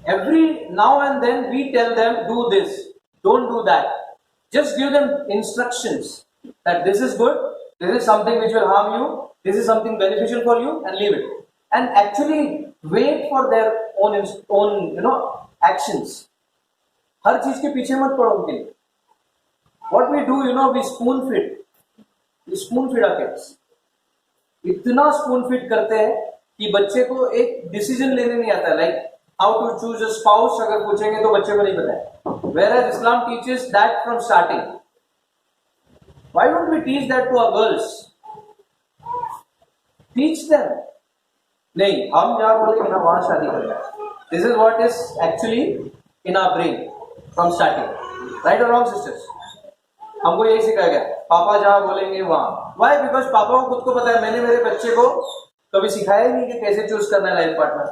Every now and then we tell them, do this, don't do that. Just give them instructions that this is good, this is something which will harm you, this is something beneficial for you, and leave it. And actually wait for their own actions. हर चीज के पीछे मत पड़ो उनके लिए. What we do, we spoon feed. We spoon feed our kids. इतना spoon feed करते हैं कि बच्चे को एक डिसीजन लेने नहीं आता है. Like how to choose a spouse अगर पूछेंगे तो बच्चे को नहीं पता है. Whereas Islam teaches that from starting. Why don't we teach that to our girls? Teach them. नहीं, हम जहाँ बोलेंगे ना वहाँ शादी करना है. This is what is actually in our brain from starting. Right or wrong, sisters? हमको यही सिखाया गया. पापा जहाँ बोलेंगे वहाँ. Why? Because पापा को खुद को पता है. मैंने मेरे बच्चे को कभी सिखाया ही नहीं कि कैसे चूज करना है लाइफ पार्टनर.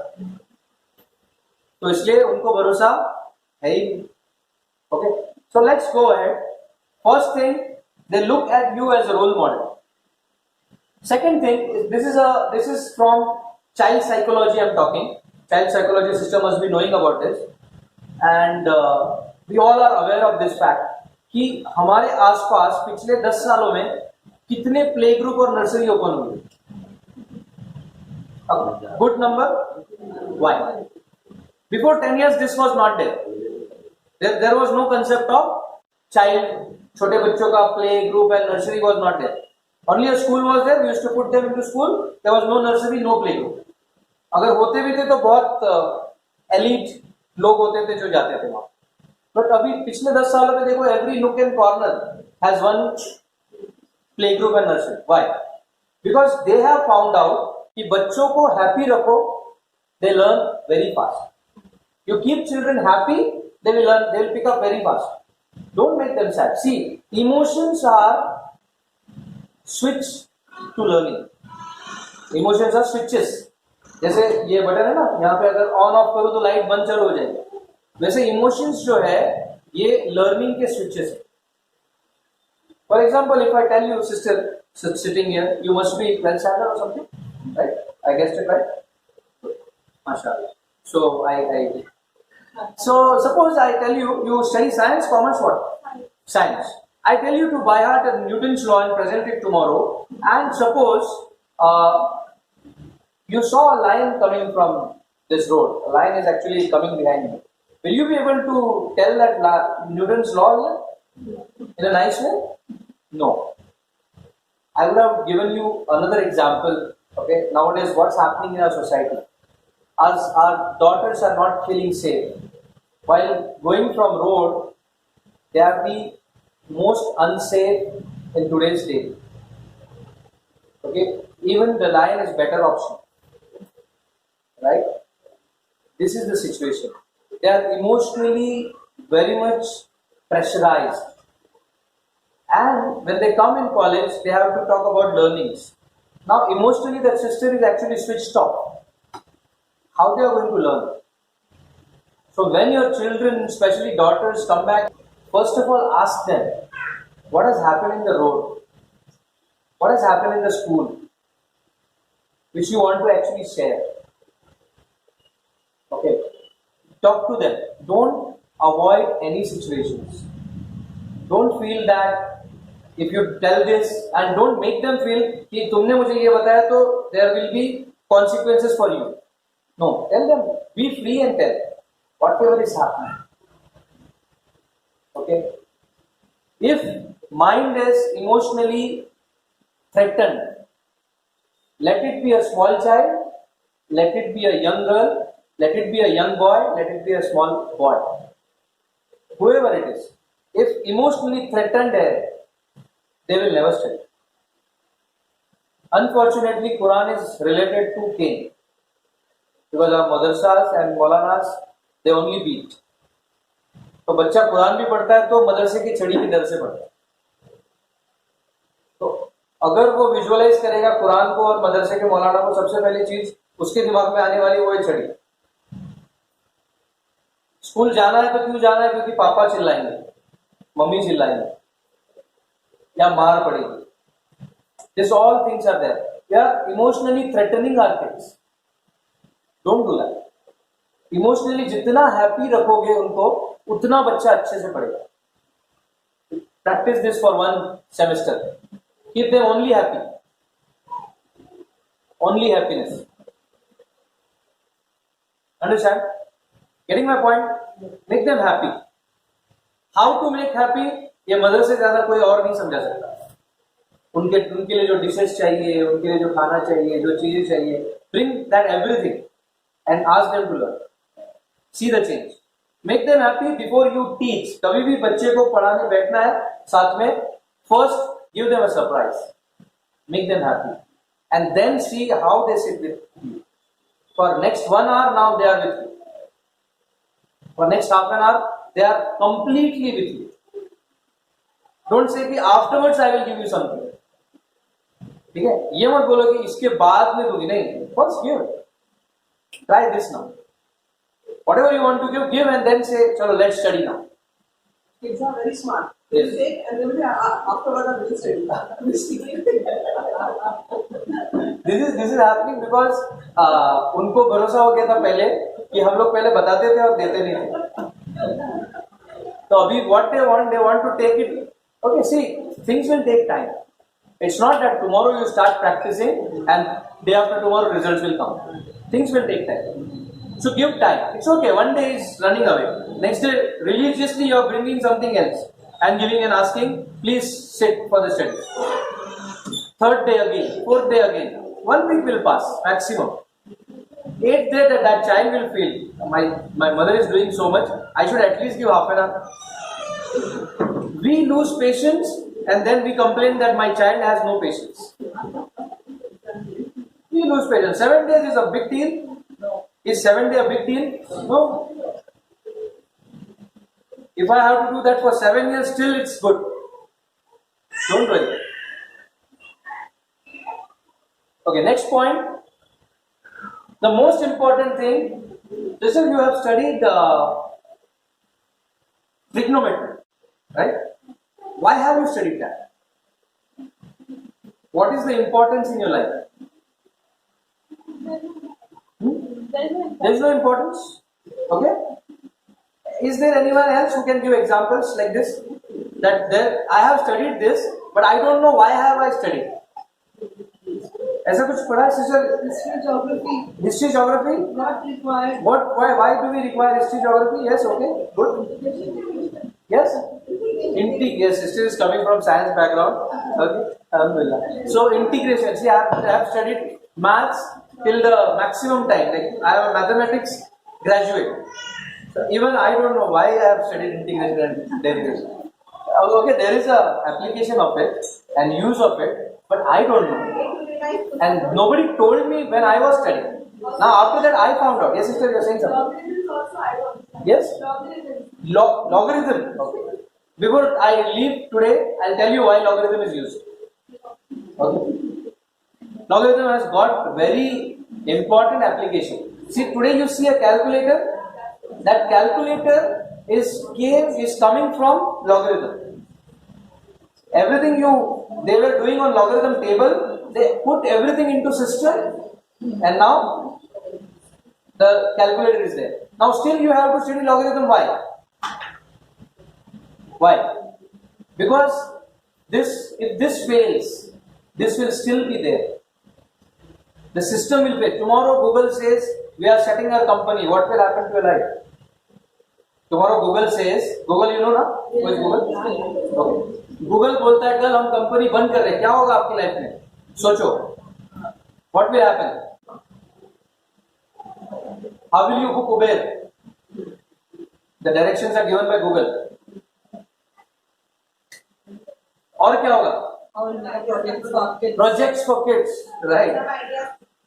तो इसलिए उनको भरोसा है ही. Okay. So let's go ahead. First thing, they look at you as a role model. Second thing, this is from child psychology I'm talking. Child psychology system must be knowing about this. And we all are aware of this fact कि हमारे आसपास पिछले 10 सालों में कितने play group और nursery open हुए. Good number. Why? Before 10 years this was not there. There was no concept of child, छोटे बच्चों का play group and nursery was not there. Only a school was there. We used to put them into school. There was no nursery, no play group. अगर होते भी थे तो बहुत elite लोग होते थे जो जाते थे वहाँ. But अभी पिछले 10 सालों में देखो every nook and corner has one play group and nursery. Why? Because they have found out कि बच्चों को happy रखो, they learn very fast. You keep children happy, they will learn, they will pick up very fast. Don't make them sad. See, emotions are switch to learning. Emotions are switches. जैसे ये button है ना, यहाँ पे अगर on off करो तो light बंद चालू हो जाएगी. वैसे इमोशंस जो है ये लर्निंग के स्विचेस है. For example, if I tell you sister sitting here, you must be well standard और something, right? I guessed it right? माशाल्लाह. So suppose I tell you, you study science, commerce, what? Science. I tell you to by heart Newton's law and present it tomorrow, and suppose you saw a lion coming from this road. A lion is actually coming behind you. Will you be able to tell that Newton's law in a nice way? No. I would have given you another example. Okay, nowadays what's happening in our society? Our daughters are not feeling safe. While going from road, they are the most unsafe in today's day. Okay, even the lion is better option. Right? This is the situation. They are emotionally very much pressurized. And when they come in college, they have to talk about learnings. Now, emotionally, that sister is actually switched off. How they are going to learn? So, when your children, especially daughters, come back, first of all, ask them what has happened in the road, what has happened in the school, which you want to actually share. Okay, talk to them. Don't avoid any situations. Don't feel that if you tell this, and don't make them feel कि तुमने मुझे ये बताया तो there will be consequences for you. No, tell them, be free and tell whatever is happening. Okay. If mind is emotionally threatened, let it be a small child, let it be a young girl, let it be a young boy, let it be a small boy, whoever it is. If emotionally threatened, they will never study. Unfortunately, Quran is related to Cain because our madrasas and Maulanas, they only beat. तो बच्चा कुरान भी पढ़ता है तो मदरसे की छड़ी की डर से पढ़ता है. तो अगर वो विजुअलाइज करेगा कुरान को और मदरसे के मौलाना को, सबसे पहली चीज उसके दिमाग में आने वाली वो है छड़ी. स्कूल जाना है तो क्यों जाना है? क्योंकि पापा चिल्लाएंगे, मम्मी चिल्लाएंगे या मार पड़ेगी. This all things are there. They are emotionally threatening our kids. Don't do that. Emotionally जितना हैप्पी रखोगे उनको, उतना बच्चा अच्छे से पढ़ेगा. Practice this for 1 semester. Keep them only happy. Only happiness. Understand? Getting my point? Make them happy. How to make happy? ये mother से ज्यादा कोई और नहीं समझा सकता. उनके लिए जो डिशेस चाहिए, उनके लिए जो खाना चाहिए, जो चीजें चाहिए, bring that everything and ask them to learn. See the change. Make them happy before you teach. कभी भी बच्चे को पढ़ाने बैठना है साथ में, first give them a surprise. Make them happy. And then see how they sit with you. For next 1 hour now they are with you. For next half an hour they are completely with you. Don't say कि afterwards I will give you something. ठीक है? ये मत बोलो कि इसके बाद में दूंगी. नहीं. First give. Try this now. Whatever you want to give and then say, chalo, let's study now. Kids are very smart. Yes. They take and they will say, afterwards I will study. This is happening because उनको भरोसा हो गया था पहले कि हम लोग पहले बताते थे और देते नहीं थे. तो अभी what they want to take it. Okay, see, things will take time. It's not that tomorrow you start practicing and day after tomorrow results will come. Things will take time. So give time. It's okay. One day is running away. Next day, religiously you are bringing something else and giving and asking, please sit for the study. Third day again, fourth day again. 1 week will pass maximum. 8th day that child will feel, my mother is doing so much, I should at least give half an hour. We lose patience and then we complain that my child has no patience. We lose patience. 7 days is a big deal. Is 7 day a big deal? No. If I have to do that for 7 years, still it's good. Don't worry. Okay, next point. The most important thing, this is you have studied trigonometry, right? Why have you studied that? What is the importance in your life? There is no importance. Okay. Is there anyone else who can give examples like this? That there, I have studied this, but I don't know why have I studied. ऐसा कुछ पढ़ा है sister? History, geography. History, geography. Not required. What? Why do we require history, geography? Yes. Okay. Good. Yes. Yes. History is coming from science background. Okay. Alhamdulillah. So integration. See, I have studied maths till the maximum time. Like I am a mathematics graduate. So even I don't know why I have studied integration and derivation. Okay, there is a application of it and use of it, but I don't know. And nobody told me when I was studying. Now after that I found out. Yes, sister, you are saying something. Logarithms also I don't understand. Yes. Logarithms. Logarithm. Okay. Before I leave today, I'll tell you why logarithm is used. Okay. Logarithm has got very important application. See, today you see a calculator. That calculator is coming from logarithm. Everything they were doing on logarithm table, they put everything into system, and now the calculator is there. Now still you have to study logarithm. Why? Why? Because if this fails, this will still be there. The system will fail. Tomorrow Google says we are shutting our company. What will happen to your life? Tomorrow Google says, Google you know ना? Who is Google? Okay. Google बोलता है कल हम company बंद कर रहे हैं. क्या होगा आपकी लाइफ में? सोचो. What will happen? How will you book Uber? The directions are given by Google. और क्या होगा? Projects for kids, right?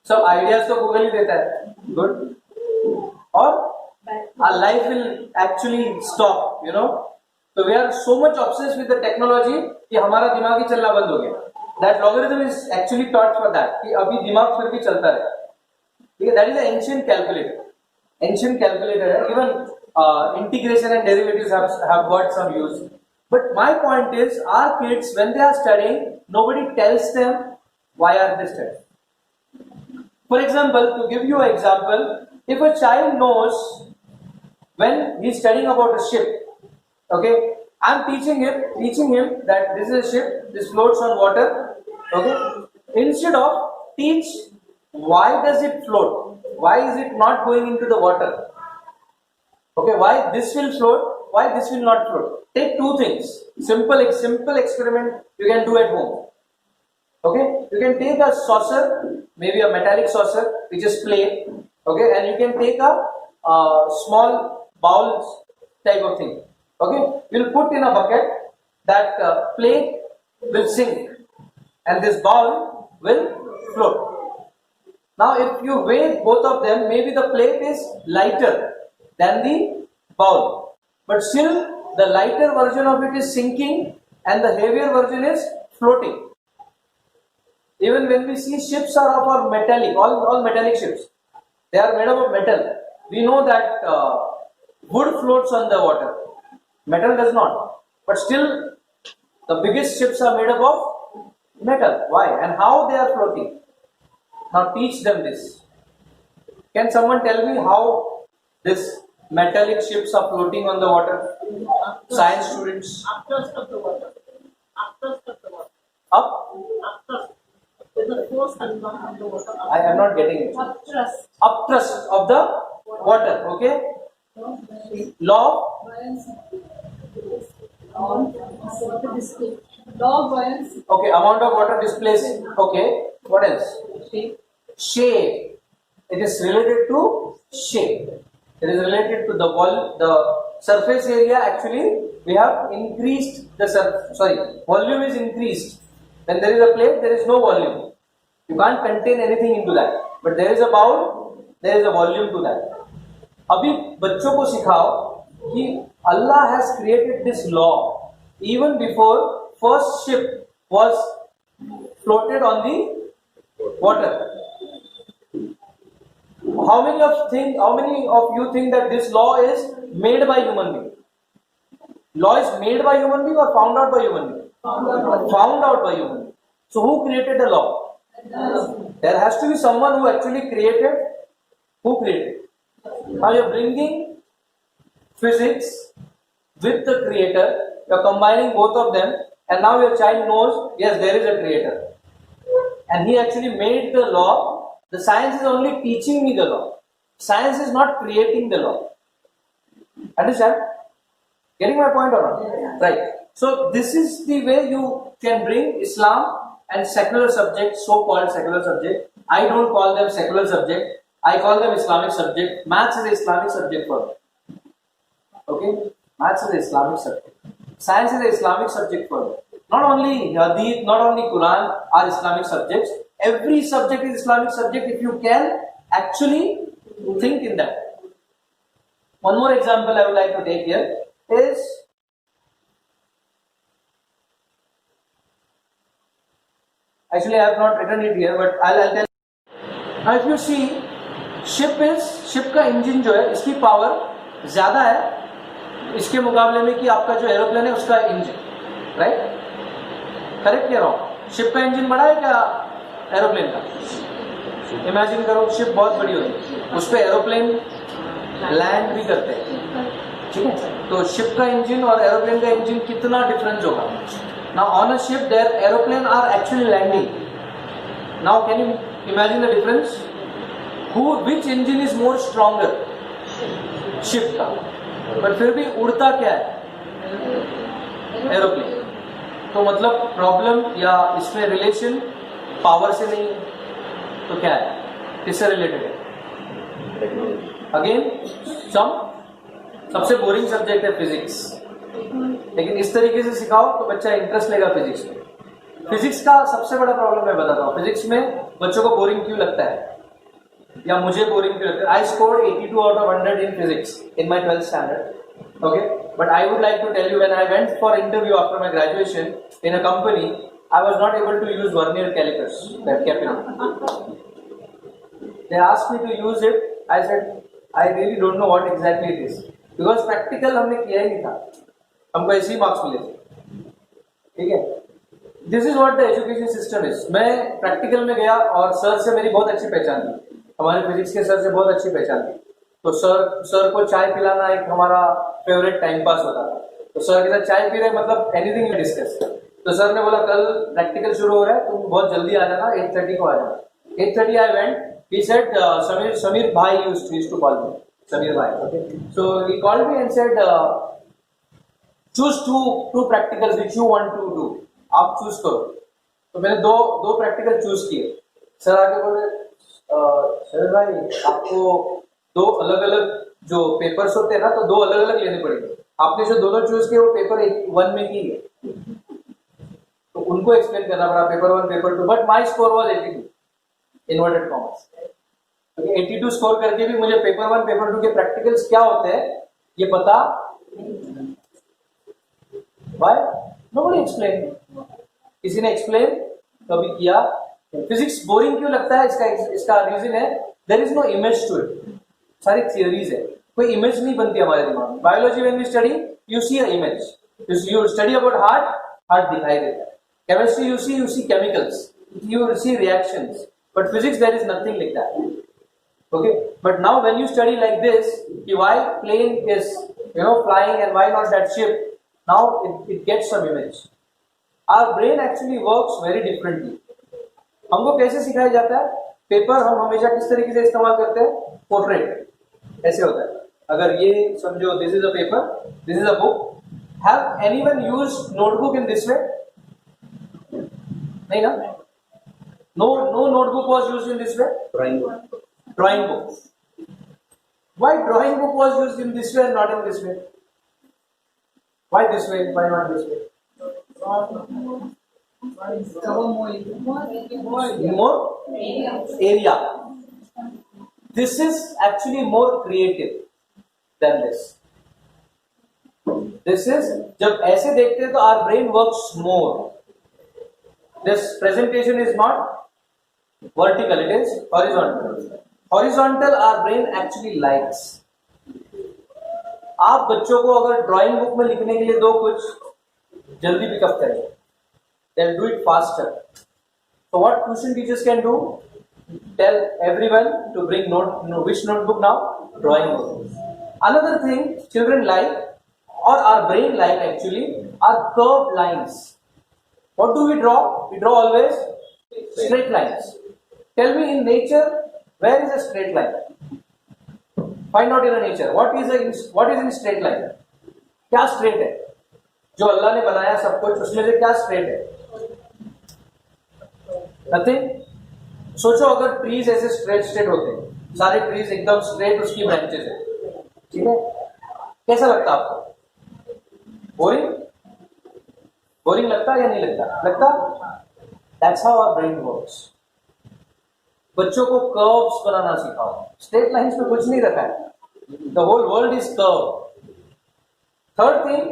सब ideas तो Google ही देता है. Good. और our life will actually stop, you know. So we are so much obsessed with the technology कि हमारा दिमाग ही चलना बंद हो गया. That logarithm is actually taught for that कि अभी दिमाग फिर भी चलता रहे. ठीक है? That is an ancient calculator. Ancient calculator है. Even integration and derivatives have got some use. But my point is, our kids when they are studying, nobody tells them why are they studying. For example, to give you an example, if a child knows when he is studying about a ship, okay, I am teaching him that this is a ship, this floats on water, okay. Instead of teach why does it float, why is it not going into the water, okay, why this will float, why this will not float. Take two things, simple experiment you can do at home. Okay, you can take a saucer, maybe a metallic saucer which is plain, okay, and you can take a small bowl type of thing. Okay, you'll put in a bucket, that plate will sink and this bowl will float. Now if you weigh both of them, maybe the plate is lighter than the bowl, but still the lighter version of it is sinking and the heavier version is floating. Even when we see ships are of metallic, all metallic ships, they are made up of metal. We know that wood floats on the water, metal does not. But still, the biggest ships are made up of metal. Why? And how they are floating? Now teach them this. Can someone tell me how this metallic ships are floating on the water? Science students. Upthrust of the water. Upthrust of the water. Up? Upthrust. With the force coming on the water. I am not getting it. Upthrust. Upthrust of the water. Okay. Law. Law buoyancy. Okay. Amount of water displaced. Okay. What else? Shape. It is related to shape. It is related to the surface area. Actually, we have increased the volume is increased. When there is a plate, there is no volume. You can't contain anything into that. But there is a bowl, there is a volume to that. अभी बच्चों को सिखाओ कि Allah has created this law even before first ship was floated on the water. How many of you think that this law is made by human being? Law is made by human being or found out by human being? Found out by human being. So who created the law? There has to be someone who actually created. Who created? Now you are bringing physics with the creator. You are combining both of them, and now your child knows, yes, there is a creator. And he actually made the law. The science is only teaching me the law. Science is not creating the law. Understand? Getting my point or not? Right. So this is the way you can bring Islam and secular subjects, so-called secular subject. I don't call them secular subject. I call them Islamic subject. Maths is an Islamic subject for me. Okay? Maths is an Islamic subject. Science is an Islamic subject for me. Not only Hadith, not only Quran are Islamic subjects. Every subject is Islamic subject if you can actually think in that. One more example I would like to take here is Actually, I have not written it here, but I'll tell. Now, if you see, ship का engine जो है इसकी power ज्यादा है इसके मुकाबले में कि आपका जो एरोप्लेन है उसका इंजन, राइट? करेक्ट कह रहा हूँ? शिप का इंजन बड़ा है क्या एरोप्लेन का? इमेजिन करो, शिप बहुत बड़ी होती है, उस पर एरोप्लेन लैंड भी करते हैं, ठीक है? तो शिप का इंजन और एरोप्लेन का इंजन कितना डिफरेंस होगा? Now on a ship there aeroplane are actually landing. Now can you imagine the difference? Which engine is more stronger? Ship का. बट फिर भी उड़ता क्या है? एरोप्लेन. तो मतलब प्रॉब्लम या इसमें रिलेशन पावर से नहीं है तो क्या है? किससे रिलेटेड है? अगेन सबसे बोरिंग सब्जेक्ट है फिजिक्स, लेकिन इस तरीके से सिखाओ तो बच्चा इंटरेस्ट लेगा फिजिक्स में. फिजिक्स का सबसे बड़ा प्रॉब्लम मैं बताता हूँ. फिजिक्स में बच्चों को बोरिंग क्यों लगता है या मुझे बोरिंग क्यों लगता है? I scored 82 out of 100 in physics in my 12th standard. Okay, but I would like to tell you, when I went for interview after my graduation in a company, I was not able to use vernier calipers, that capital. They asked me to use it. I said, I really don't know what exactly it is, because practical हमने किया ही नहीं था, हमको ऐसे ही marks मिले थे. ठीक है, this is what the education system is. मैं प्रैक्टिकल में गया और सर से मेरी बहुत अच्छी पहचान थी, हमारे फिजिक्स के सर से बहुत अच्छी पहचान थी. तो सर को चाय पिलाना एक हमारा फेवरेट टाइम पास होता था. तो सर के साथ चाय पी रहे, मतलब एनीथिंग डिस्कस. तो सर ने बोला कल प्रैक्टिकल शुरू हो रहा है, तुम बहुत जल्दी आ जाना, 8:30 को आ जाना. 8:30 I went. He said, Samir Bhai used to call me. Samir Bhai. Okay. So he called me and said, choose two practicals which you want to do. आप चूज करो. तो मैंने दो प्रैक्टिकल चूज किए. सर आके बोले, sir भाई आपको दो अलग अलग जो पेपर्स होते हैं ना, तो दो अलग अलग लेने पड़ेंगे. आपने जो दोनों चूज किए वो पेपर 1 में की है, तो उनको एक्सप्लेन करना पड़ा paper 1 paper 2. But my score was 82 inverted commas. 82 score करके भी मुझे पेपर 1 पेपर 2 के प्रैक्टिकल्स क्या होते हैं ये पता. व्हाई? Nobody explain. किसी ने एक्सप्लेन कभी किया? फिजिक्स बोरिंग क्यों लगता है? इसका रीजन है there is no image to it. सारी थियोरीज है, कोई इमेज नहीं बनती हमारे दिमाग में. Biology when we study you see a image. You study about heart दिखाई देता है. Chemistry you see chemicals, you see reactions, but physics there is nothing like that. Okay, but now when you study like this, why plane is flying and why not that ship, now it gets some image. Our brain actually works very differently. हमको कैसे सिखाया जाता है? Paper हम हमेशा किस तरीके से इस्तेमाल करते हैं? पोर्ट्रेट ऐसे होता है. अगर ये समझो this is a paper, this is a book. Have anyone used notebook in this way? नहीं ना? No notebook was used in this way. Drawing book. Why drawing book was used in this way and not in this way? Why this way? Why not this way? More area. This is actually more creative than this. This is जब ऐसे देखते हैं तो our brain works more. This presentation is not vertical, it is horizontal. Horizontal our brain actually likes. आप बच्चों को अगर drawing book में लिखने के लिए दो कुछ, जल्दी पिकअप करें. They'll do it faster. So what tuition teachers can do? Tell everyone to bring which notebook now? Drawing book. Another thing children like, or our brain like actually, are curved lines. What do we draw? We draw always straight lines. Tell me in nature, where is a straight line? Find out in a nature. What is in straight line? क्या straight है? जो अल्लाह ने बनाया सब कुछ, उसमें से क्या straight है? Nothing. सोचो अगर trees ऐसे straight होते हैं, सारे trees एकदम straight उसकी branches है, ठीक है? कैसा लगता आपको? बोरिंग लगता है या नहीं लगता? That's how our brain works. बच्चों को कर्व्स बनाना सिखाओ. स्ट्रेट लाइंस में कुछ नहीं रखा है. The whole world is curved. Third thing,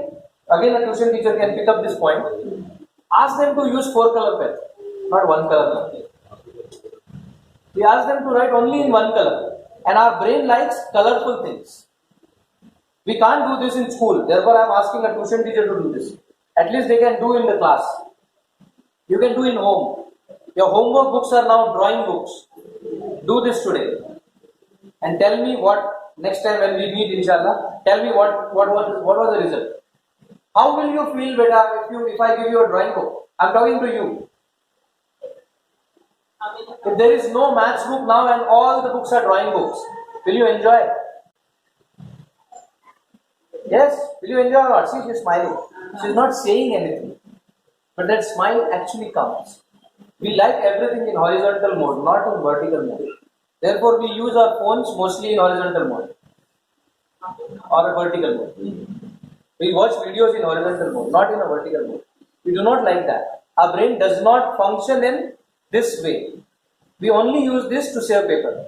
again a tuition teacher can pick up this point. Ask them to use 4-color pen. not one color. We ask them to write only in one color, and our brain likes colorful things. We can't do this in school. Therefore, I am asking a tuition teacher to do this. At least they can do in the class. You can do in home. Your homework books are now drawing books. Do this today, and tell me what next time when we meet, inshallah. Tell me what was the result. How will you feel, beta, if I give you a drawing book? I'm talking to you. If there is no maths book now and all the books are drawing books, will you enjoy? Yes, will you enjoy or not? See, she's smiling. She's not saying anything. But that smile actually counts. We like everything in horizontal mode, not in vertical mode. Therefore, we use our phones mostly in horizontal mode or a vertical mode. We watch videos in horizontal mode, not in a vertical mode. We do not like that. Our brain does not function in this way. We only use this to save paper.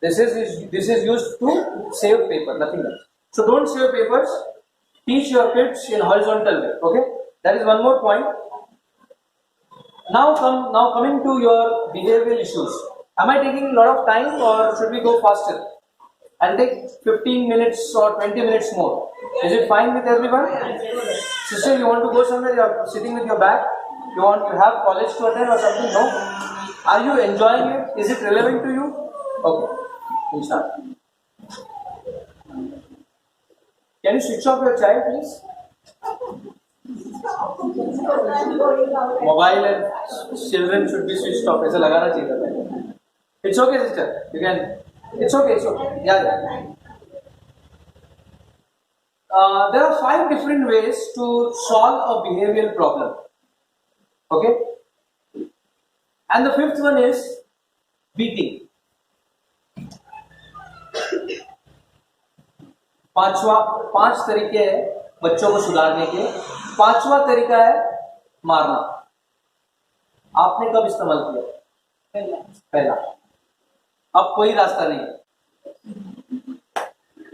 This is used to save paper, nothing else. So don't save papers. Teach your kids in horizontal way. Okay, that is one more point. Now coming to your behavioral issues. Am I taking a lot of time or should we go faster? I'll take 15 minutes or 20 minutes more. Is it fine with everyone? Sister, you want to go somewhere? You are sitting with your bag. You have college to attend or something? No. Are you enjoying it? Is it relevant to you? Okay. Inshallah. Can you switch off your child, please? Mobile and children should be switched off. ऐसा लगाना चाहिए था. It's okay, sister. You can. It's okay. It's okay. Yeah. There are 5 different ways to solve a behavioral problem. Okay. And the 5th one is beating. पांच तरीके हैं बच्चों को सुधारने के. 5वां तरीका है मारना. आपने कब इस्तेमाल किया? पहला. अब कोई रास्ता नहीं है,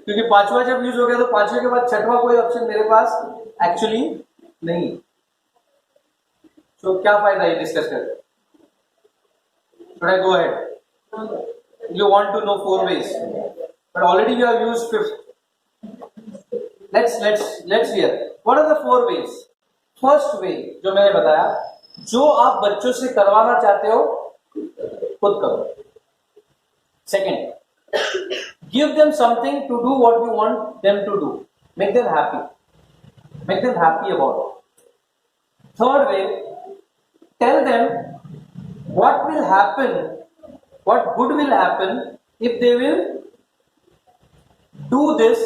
क्योंकि 5वां जब यूज हो गया तो 5वें के बाद 6वां कोई ऑप्शन मेरे पास एक्चुअली नहीं. तो क्या फायदा ये डिस्कस करके? Should I go ahead? You want to know 4 ways, but already you have used 5th. Let's hear. What are the 4 ways? First way जो मैंने बताया, जो आप बच्चों से करवाना चाहते हो खुद करो. Second, give them something to do what you want them to do. Make them happy. Make them happy about it. Third way, tell them what will happen, what good will happen if they will do this,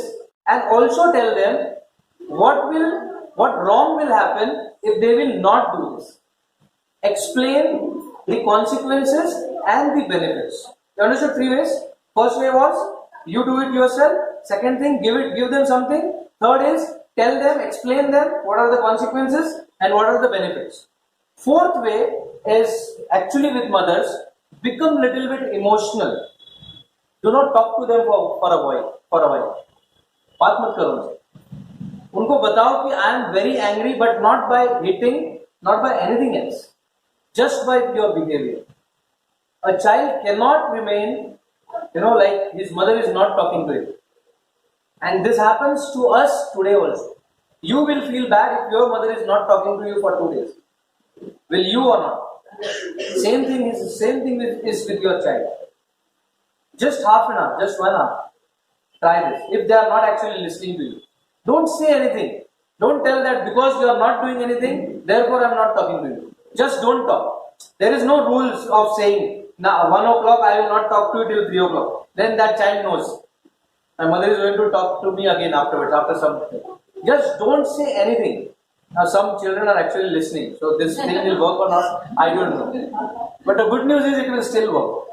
and also tell them what wrong will happen if they will not do this. Explain the consequences and the benefits. You understood 3 ways? First way was you do it yourself. Second thing, give them something. Third is tell them, explain them what are the consequences and what are the benefits. Fourth way is actually with mothers, become little bit emotional. Do not talk to them for a while. बात मत करो उनसे. उनको बताओ कि I am very angry, but not by hitting, not by anything else, just by your behavior. A child cannot remain, like his mother is not talking to him. And this happens to us today also. You will feel bad if your mother is not talking to you for 2 days. Will you or not? Same thing is with your child. Just half an hour, just 1 hour. Try this. If they are not actually listening to you, don't say anything. Don't tell that because you are not doing anything, therefore I am not talking to you. Just don't talk. There is no rules of saying, now 1 o'clock I will not talk to you till 3 o'clock. Then that child knows. My mother is going to talk to me again afterwards, after some. Just don't say anything. Now some children are actually listening, so this thing will work or not, I don't know. But the good news is it will still work.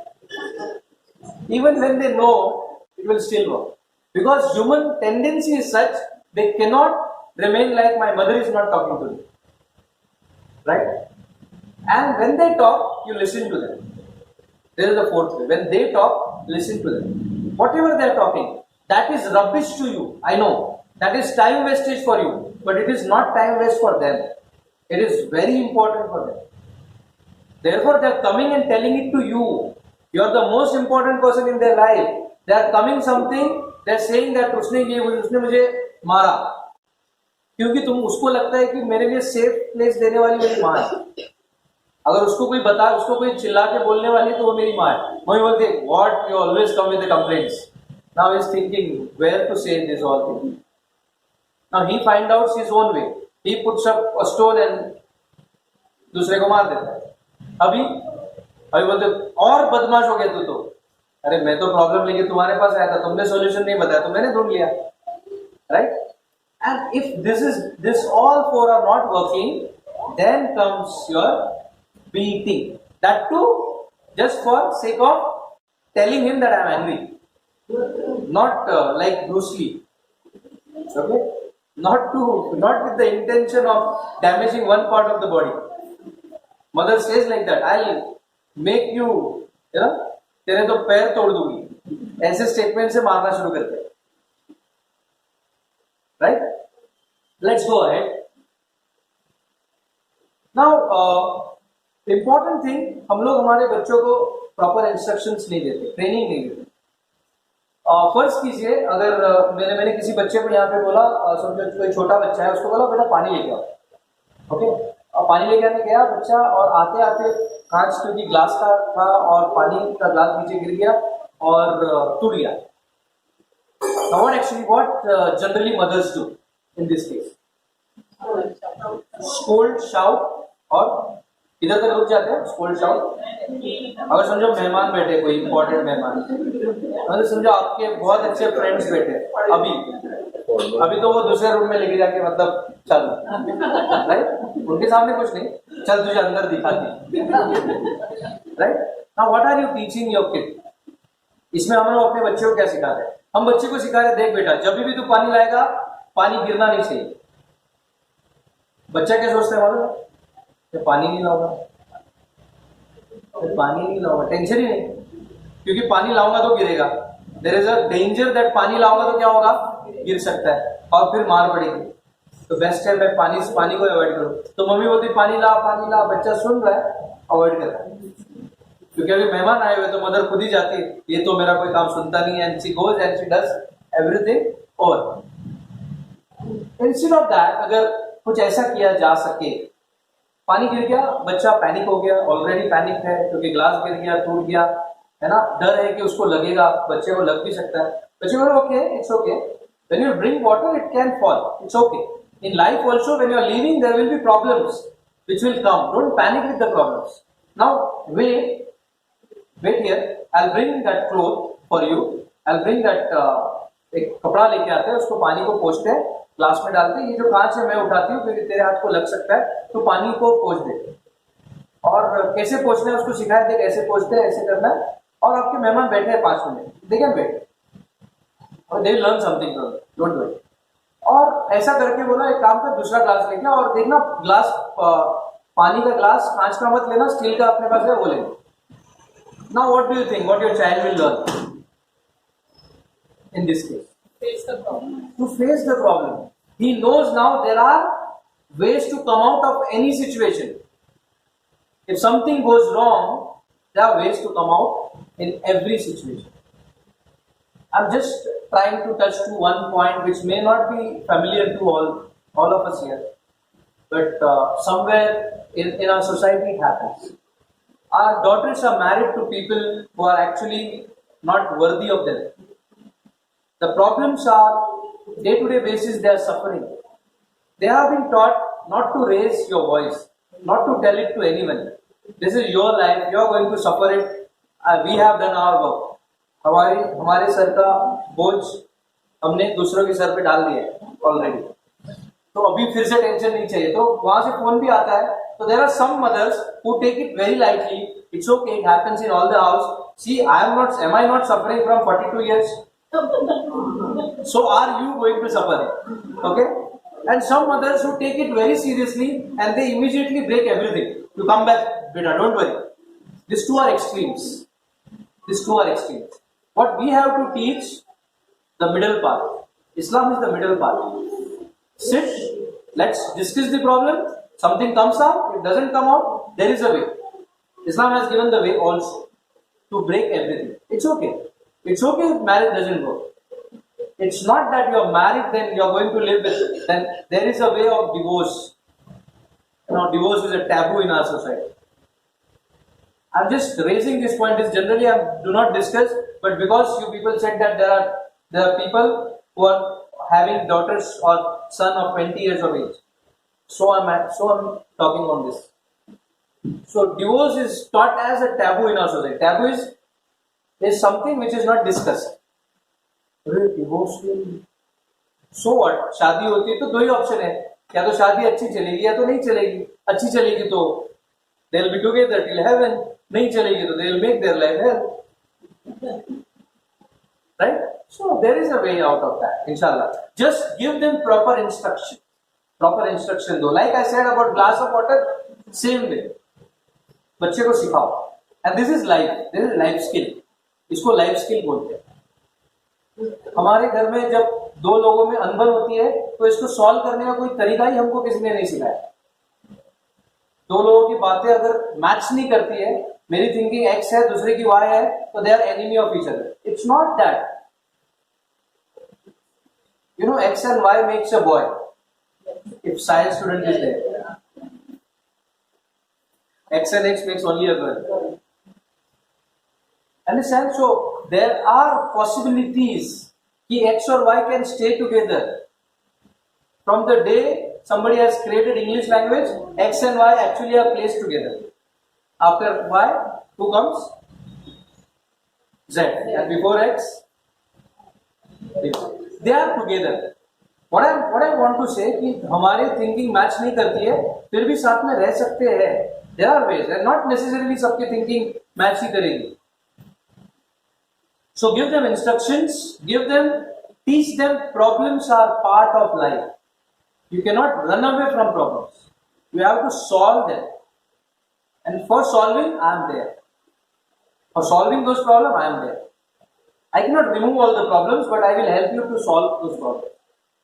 Even when they know, it will still work. Because human tendency is such, they cannot remain like my mother is not talking to me. Right? And when they talk, you listen to them. There is the 4th way. When they talk, listen to them. Whatever they are talking, that is rubbish to you. I know. That is time wastage for you. But it is not time waste for them. It is very important for them. Therefore, they are coming and telling it to you. You are the most important person in their life. They are coming something. They are saying that उसने मुझे मारा, क्योंकि तुम उसको लगता है कि मेरे लिए सेफ प्लेस देने वाली मेरी माँ है. अगर उसको कोई बता, उसको कोई चिल्ला के बोलने वाली तो वो मेरी माँ है. वही बोलते what you always come with the complaints. Now he is thinking where to say this all thing. Now he find out his own way. He puts up a stone and दूसरे को मार देता है. अभी बोलते और बदमाश हो गया तू तो. अरे मैं तो प्रॉब्लम लेके तुम्हारे पास आया था, तुमने सॉल्यूशन नहीं बताया तो मैंने ढूंढ लिया. Right? And if this all four are not working, then comes your beating. That too, just for sake of telling him that I am angry. Not like Bruce Lee. Okay? Not with the intention of damaging one part of the body. Mother says like that, I'll make you, तेरे तो पैर तोड़ दूंगी. ऐसे statement से मारना शुरू करते हैं. Right? Let's go ahead. Now, important thing, हम लोग हमारे बच्चों को प्रॉपर इंस्ट्रक्शंस नहीं देते, ट्रेनिंग नहीं देते. फर्स्ट कीजिए, अगर मैंने किसी बच्चे को यहाँ पे बोला, समझो कोई छोटा बच्चा है, उसको बोला बेटा पानी लेके आओ. ओके, और पानी लेके आने गया बच्चा, और आते आते कांच क्योंकि ग्लास का था और पानी का ग्लास नीचे गिर गया और टूट गया. Now what generally mothers do in this case? Scold, shout, और इधर तक रुक जाते हैं. School shout. अगर समझो मेहमान बैठे, कोई इंपॉर्टेंट मेहमान, अगर समझो आपके बहुत अच्छे फ्रेंड्स बैठे, अभी तो वो दूसरे रूम में लेके जाके मतलब चल, राइट? उनके सामने कुछ नहीं, चल तुझे अंदर दिखाती. Right? Now what are you teaching your kid? इसमें हम लोग अपने बच्चे को क्या सिखा रहे हैं? हम बच्चे को सिखा रहे हैं, देख बेटा जब भी तू पानी लाएगा, पानी गिरना नहीं चाहिए. बच्चा क्या सोचता है मालूम है? पानी नहीं लाऊंगा, टेंशन ही नहीं, क्योंकि पानी लाऊंगा तो गिरेगा. There is a danger that पानी लाऊंगा तो क्या होगा, गिर सकता है और फिर मार पड़ेगी. तो बेस्ट है मैं पानी को अवॉइड करूं. तो मम्मी बोलती पानी ला, बच्चा सुन रहा है, अवॉइड कर रहा है. क्योंकि अभी मेहमान आए हुए तो मदर खुद ही जाती है, ये तो मेरा कोई काम सुनता नहीं है, and she goes and she does everything. और इंस्टेड ऑफ दैट, अगर कुछ ऐसा किया जा सके, पानी गिर गया, बच्चा पैनिक हो गया, ऑलरेडी पैनिक है क्योंकि ग्लास गिर गया, टूट गया, है ना, डर है कि उसको लगेगा, बच्चे को लग भी सकता है. बच्चे को okay, it's okay, when you drink water it can fall, it's okay. In life also when you are living there will be problems which will come. Don't panic with the problems. Now wait here, I will bring that cloth for you. I will bring that, एक कपड़ा लेके आते हैं, उसको पानी को पोंछते हैं, glass में डालते हैं. ये जो कांच है मैं उठाती हूँ क्योंकि तेरे हाथ को लग सकता है, तो पानी को पोंछ दे. और कैसे पोंछना है उसको सिखाए थे, कैसे पोंछते हैं, ऐसे करना है. और आपके मेहमान बैठे हैं 5 मिनट, दे कैन वेट और they learn something from, don't worry. और ऐसा करके बोला एक काम कर, दूसरा ग्लास लेके और देखना ग्लास, पानी का ग्लास कांच का मत लेना, स्टील का अपने पास है वो लेना. Now what do you think what your child will learn in this case? To face the problem. He knows now there are ways to come out of any situation. If something goes wrong, there are ways to come out in every situation. I'm just trying to touch to one point which may not be familiar to all of us here, but somewhere in our society it happens. Our daughters are married to people who are actually not worthy of them. The problems are day-to-day basis, they are suffering. They have been taught not to raise your voice, not to tell it to anyone. This is your life, you are going to suffer it. We have done our work. हमारे sir का बोझ हमने दूसरों के sir पे डाल दिया है ऑलरेडी, तो अभी फिर से टेंशन नहीं चाहिए. तो वहां से फोन भी आता है. तो there are some mothers who take it very lightly. It's okay, it happens in all the house. See, am I not suffering from 42 years? So are you going to suffer? Okay? And some mothers who take it very seriously and they immediately break everything. You come back, beta, don't worry. These two are extremes. What we have to teach, the middle path. Islam is the middle path. Sit, let's discuss the problem, Something comes out, it doesn't come out, there is a way. Islam has given the way also to break everything. It's okay. It's okay if marriage doesn't work. It's not that you're married, then you're going to live with, then there is a way of divorce. Now, divorce is a taboo in our society. I'm just raising this point. Is generally I do not discuss, but because you people said that there are people who are having daughters or son of 20 years of age. So I'm talking on this. So divorce is taught as a taboo in our society. Taboo is something which is not discussed. Divorce. So what? शादी होती है तो दो ही option है, या तो शादी अच्छी चलेगी या तो नहीं चलेगी. अच्छी चलेगी तो they'll be together till heaven. नहीं चलेगी तो they'll make their life hell. Right? So there is a way out of that, inshallah. Just give them proper instruction. Proper instruction though. Like I said about glass of water, same way. बच्चे को सिखाओ. And this is life. This is life skill. इसको life skill बोलते हैं. हमारे घर में जब दो लोगों में अनबन होती है तो इसको सॉल्व करने का कोई तरीका ही हमको किसी ने नहीं सिखाया. दो लोगों की बातें अगर मैच नहीं करती है, मेरी थिंकिंग एक्स है दूसरे की वाई है, तो they are enemy of each other. It's not that. You know, X and Y makes a boy. If science student is there, X and X makes only a girl. Understand? So there are possibilities that X or Y can stay together. From the day somebody has created English language, X and Y actually are placed together. After Y, who comes? Z. And before X, they are together. What I want to say कि हमारे thinking match नहीं करती है, फिर भी साथ में रह सकते हैं. There are ways, and not necessarily सबके thinking match ही करेगी. So give them instructions, teach them problems are part of life. You cannot run away from problems. You have to solve them. And for solving, I am there. For solving those problems, I am there. I cannot remove all the problems, but I will help you to solve those problems.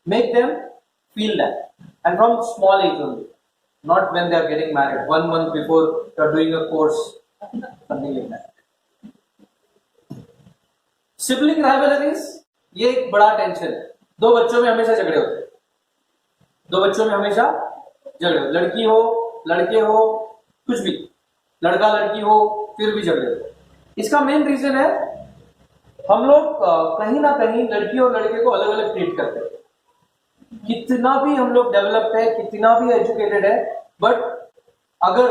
Make them feel that. And from small age only. Not when they are getting married. 1 month before you are doing a course. Something like that. Sibling rivalries, ये एक बड़ा tension है. दो बच्चों में हमेशा झगड़े होते हैं. दो बच्चों में हमेशा झगड़े होते. लड़की हो, लड़के हो, कुछ भी. लड़का लड़की हो, फिर भी झगड़े होते. इसका मेन रीजन है हम लोग कहीं ना कहीं लड़की और लड़के को अलग अलग ट्रीट करते हैं. कितना भी हम लोग डेवलप्ड है, कितना भी एजुकेटेड है, बट अगर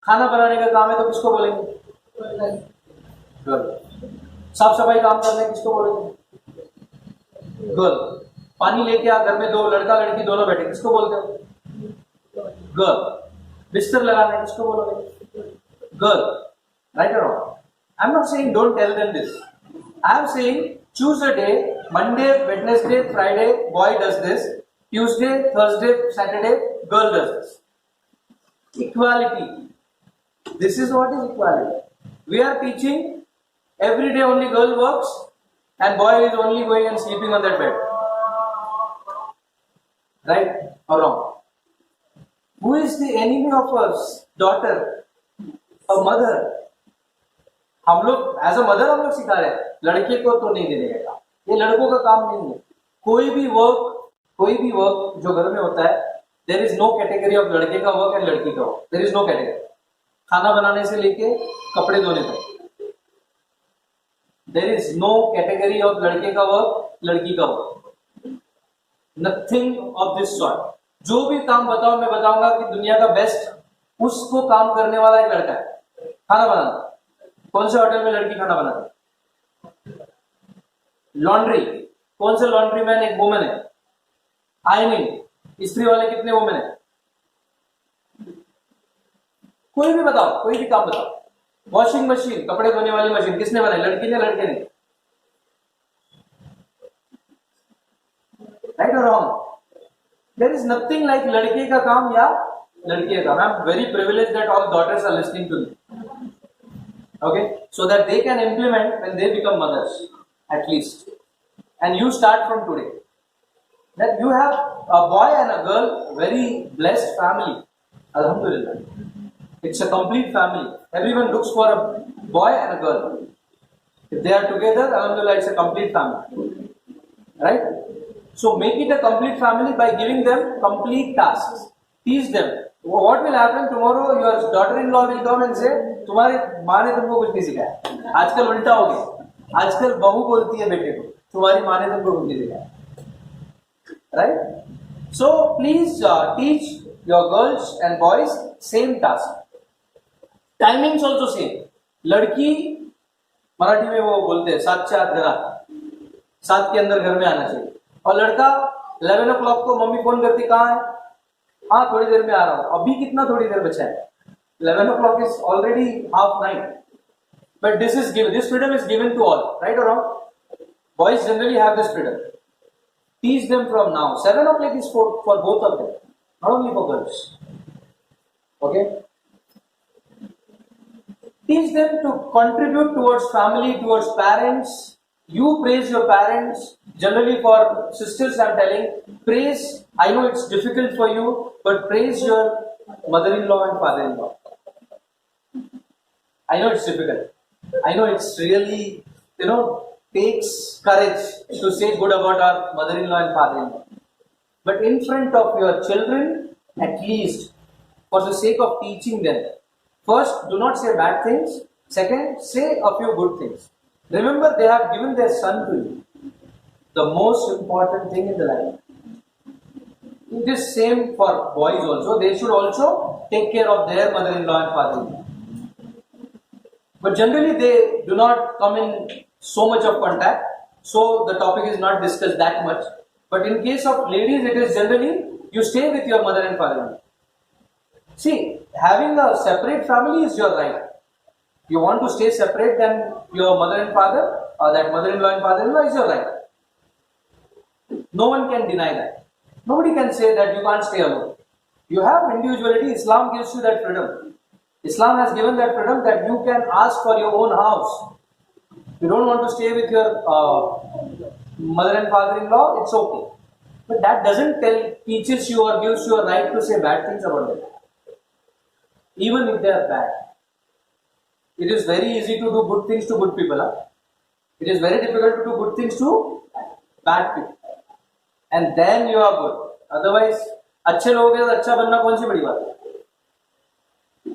खाना बनाने का काम है तो किसको बोलेंगे? गर्ल. साफ सफाई काम करना है किसको बोलेंगे? गर्ल. पानी लेके आ, घर में दो लड़का लड़की दोनों बैठे, किसको बोलते हो? गर्ल. बिस्तर लगाना है किसको बोलोगे? गर्ल. राइट और wrong? I am not saying don't tell them this. I am saying choose a day. Monday, Wednesday, Friday, boy does this. Tuesday, Thursday, Saturday, girl does this. Equality. This is what is equality. We are teaching every day only girl works and boy is only going and sleeping on that bed. Right or wrong? Who is the enemy of a daughter? A mother. हम लोग as a mother हम लोग सिखा रहे हैं, लड़के को तो नहीं देने का काम. ये लड़कों का काम नहीं है. कोई भी वर्क जो घर में होता है, there is no category of लड़के का वर्क एंड लड़की का work. There is no category. खाना बनाने से लेके कपड़े धोने तक there is no category of लड़के का वर्क, लड़की का work. Nothing of this sort. जो भी काम बताओ, मैं बताऊंगा कि दुनिया का बेस्ट उसको काम करने वाला एक लड़का है. खाना बनाना. कौन से होटल में लड़की खाना बनाती है? लॉन्ड्री. कौन से लॉन्ड्री मैन एक वुमेन है? आयनिंग. इस्त्री वाले कितने वुमेन है? कोई भी बताओ, कोई भी काम बताओ. वॉशिंग मशीन, कपड़े धोने वाली मशीन किसने बनाई? लड़की ने, लड़के ने? राइट और wrong? There is nothing like लड़के का काम या लड़की का काम. I am very privileged that all daughters are listening to me. Okay, so that they can implement when they become mothers, at least. And you start from today. That you have a boy and a girl, very blessed family. Alhamdulillah. It's a complete family. Everyone looks for a boy and a girl. If they are together, Alhamdulillah, it's a complete family. Right? So make it a complete family by giving them complete tasks. Teach them. What will happen tomorrow? Your daughter-in-law will come and say, तुम्हारे माँ ने तुमको कुछ नहीं सिखाया. आजकल उल्टा हो गया. आजकल बहू बोलती है बेटे को, तुम्हारी माँ ने तुमको कुछ नहीं सिखाया. Right? So please teach your girls and boys same task. Timings also same. लड़की मराठी में वो बोलते हैं 7 से 8 घरा, 7 के अंदर घर में आना चाहिए. और लड़का 11 o'clock को मम्मी फोन करती, कहाँ है? हाँ थोड़ी देर में आ रहा हूँ. अभी कितना थोड़ी देर बचा है? 11 o'clock is already half night. But this freedom is given to all, right or wrong? Boys generally have this freedom. Teach them from now. 7 o'clock is for both of them, not only for girls. Okay? Teach them to contribute towards family, towards parents. You praise your parents. Generally for sisters I'm telling, praise, I know it's difficult for you, but praise your mother-in-law and father-in-law. I know it's difficult. I know it's really, takes courage to say good about our mother-in-law and father-in-law. But in front of your children, at least, for the sake of teaching them, first, do not say bad things. Second, say a few good things. Remember, they have given their son to you. The most important thing in the life. It is same for boys also. They should also take care of their mother-in-law and father-in-law. But generally, they do not come in so much of contact, so the topic is not discussed that much. But in case of ladies, it is generally you stay with your mother and father-in-law. See, having a separate family is your right. You want to stay separate than your mother and father, or that mother-in-law and father-in-law is your right. No one can deny that. Nobody can say that you can't stay alone. You have individuality. Islam gives you that freedom. Islam has given that freedom that you can ask for your own house. You don't want to stay with your mother and father-in-law, it's okay. But that doesn't teaches you or gives you a right to say bad things about them. Even if they are bad. It is very easy to do good things to good people. Huh? It is very difficult to do good things to bad people. And then you are good. Otherwise, अच्छे लोगों के साथ अच्छा बनना कौन सी बड़ी बात है?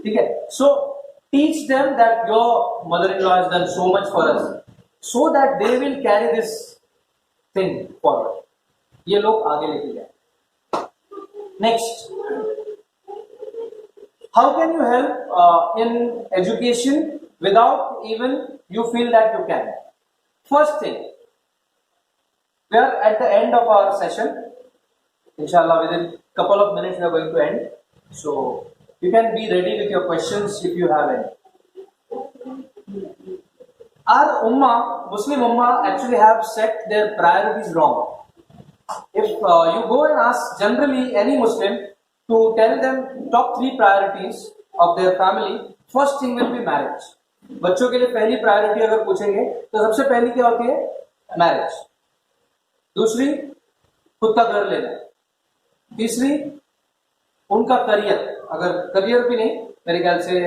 ठीक है? So teach them that your mother-in-law has done so much for us, so that they will carry this thing forward. ये लोग आगे लेके जाए. Next, how can you help in education without even you feel that you can? First thing, we are at the end of our session. Inshallah, within couple of minutes we are going to end. So you can be ready with your questions if you have any. Our ummah, Muslim ummah, actually have set their priorities wrong. If you go and ask generally any Muslim to tell them top 3 priorities of their family, first thing will be marriage. बच्चों के लिए पहली priority अगर पूछेंगे तो सबसे पहली क्या होती है? मैरिज. दूसरी, खुद का घर लेना. तीसरी, उनका करियर. अगर करियर भी नहीं, मेरे ख्याल से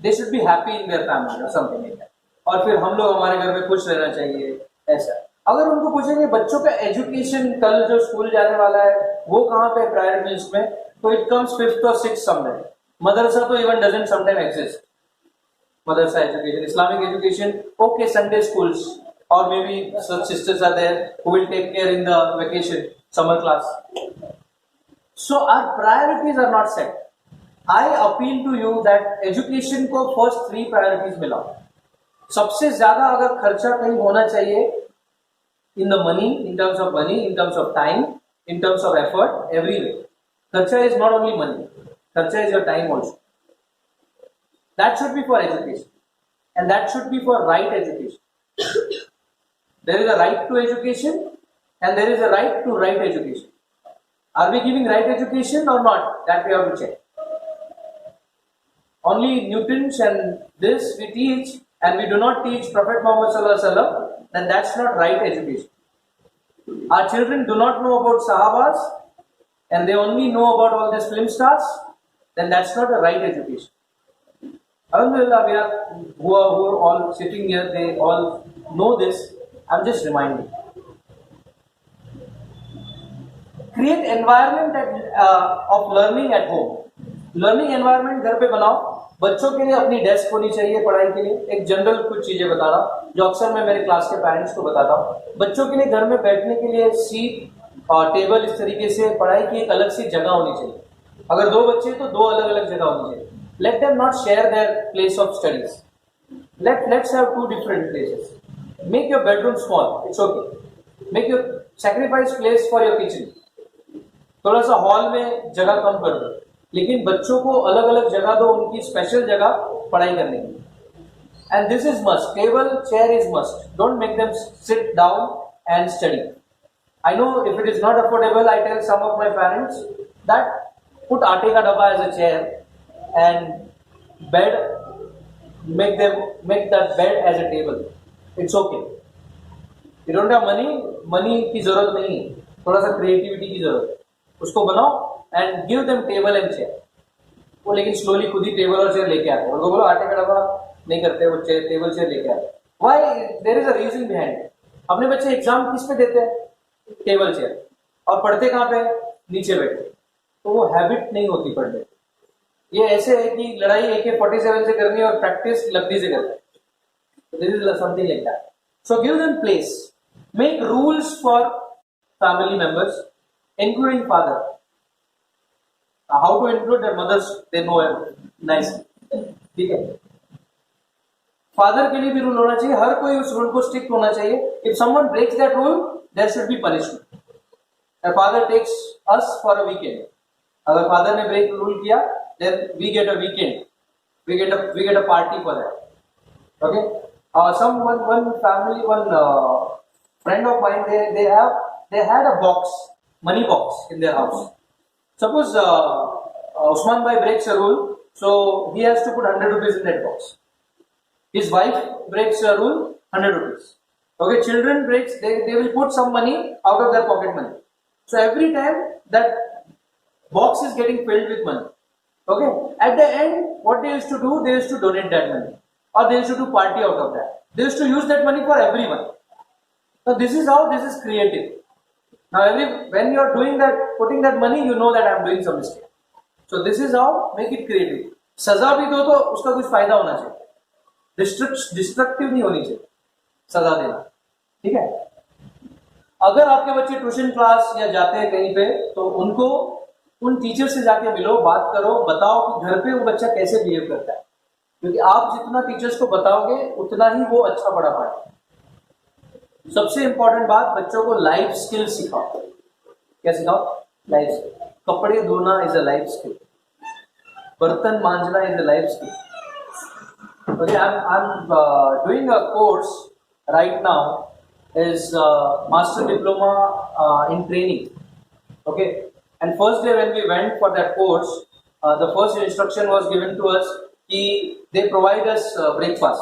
they should be happy in their family और समथिंग लाइक दैट. और फिर हम लोग हमारे घर में खुश रहना चाहिए, ऐसा. अगर उनको पूछेंगे बच्चों का एजुकेशन, कल जो स्कूल जाने वाला है वो कहाँ पे प्रायोरिटी लिस्ट में, तो it comes 5th or 6th somewhere. मदरसा तो इवन डजंट समटाइम एग्जिस्ट. मदरसा education, Islamic education, okay, Sunday schools, or maybe such sisters are there who will take care in the vacation, summer class. So our priorities are not set. I appeal to you that education को first 3 priorities मिलाओ. सबसे ज्यादा अगर खर्चा कहीं होना चाहिए in the money, in terms of money, in terms of time, in terms of effort, everywhere. Kharcha is not only money. Kharcha is your time also. That should be for education. And that should be for right education. There is a right to education and there is a right to right education. Are we giving right education or not? That we have to check. Only Newtons and this we teach, and we do not teach Prophet Muhammad Sallallahu Alaihi Wasallam, then that's not right education. Our children do not know about Sahabas and they only know about all these film stars. then that's not a right education. Alhamdulillah, we are who are all sitting here, they all know this. I'm just reminding. Create environment of learning at home. Learning environment घर पे बनाओ. बच्चों के लिए अपनी desk होनी चाहिए पढ़ाई के लिए. एक जनरल कुछ चीजें बता रहा हूँ जो अक्सर मैं मेरे क्लास के पेरेंट्स को बताता हूँ. बच्चों के लिए घर में बैठने के लिए सीट और टेबल इस तरीके से पढ़ाई की एक अलग सी जगह होनी चाहिए. अगर 2 बच्चे तो 2 अलग अलग जगह होनी चाहिए. Let them not share their place of studies. Let's have 2 different places. Make your bedroom small. It's okay. Make your sacrifice place for your kitchen. थोड़ा सा हॉल में जगह कम कर दो, लेकिन बच्चों को अलग अलग जगह दो, उनकी स्पेशल जगह पढ़ाई करने की. And this is must. Table chair is must. Don't make them sit down and study. I know if it is not affordable, I tell some of my parents that put आटे का डब्बा as a chair and bed, make that bed as a table. It's okay. You don't have money की जरूरत नहीं है, थोड़ा सा creativity की जरूरत है. उसको बनाओ and give them table and chair. वो लेकिन स्लोली खुद ही टेबल और चेयर लेके आते हैं. उनको बोलो आटे का डब्बा नहीं करते, वो चेयर टेबल चेयर लेके आते हैं. Why? There is a reason behind it. अपने बच्चे एग्जाम किस पे देते हैं? Table chair. और पढ़ते कहाँ पे? नीचे बैठे. तो वो हैबिट नहीं होती पढ़ने. ये ऐसे है कि लड़ाई AK-47 से करनी और प्रैक्टिस लकड़ी से करनी. This is something like that. So give them place. Make rules for family members including father. How to include their mothers, they know it. Nice. ठीक है. फादर के लिए भी रूल होना चाहिए. हर कोई उस रूल को स्ट्रिक्ट होना चाहिए. If someone breaks that rule, there should be punishment. A father takes us for a weekend. अगर फादर ने ब्रेक रूल किया, then we get a weekend. We get a party for that. Okay. One family, one friend of mine, they had a box. Money box in their house. Suppose Usman bhai breaks a rule, so he has to put 100 rupees in that box. His wife breaks a rule, 100 rupees. Okay, children breaks, they will put some money out of their pocket money. So every time that box is getting filled with money. Okay, at the end, what they used to do, they used to donate that money, or they used to do party out of that. They used to use that money for everyone. So this is how this is creative. Now when you are doing that, putting that money, you know that I am doing some mistake. So this is how make it creative. सजा भी दो तो उसका कुछ फायदा होना चाहिए. Destructive नहीं होनी चाहिए सजा देना. ठीक है. अगर आपके बच्चे ट्यूशन क्लास या जाते हैं कहीं पे, तो उनको उन टीचर से जाके मिलो, बात करो, बताओ कि घर पे वो बच्चा कैसे बिहेव करता है. क्योंकि आप जितना टीचर्स को बताओगे उतना ही वो अच्छा पढ़ा पाएगा. सबसे इंपॉर्टेंट बात, बच्चों को लाइफ स्किल सिखाओ. क्या सिखाओ? Life skill. कपड़े धोना इज अ लाइफ स्किल. बर्तन मांजना is a life skill. Okay, I'm doing a course right now, is master diploma in training. Okay, and first day when we went for that course, the first instruction was given to us. They provide us breakfast.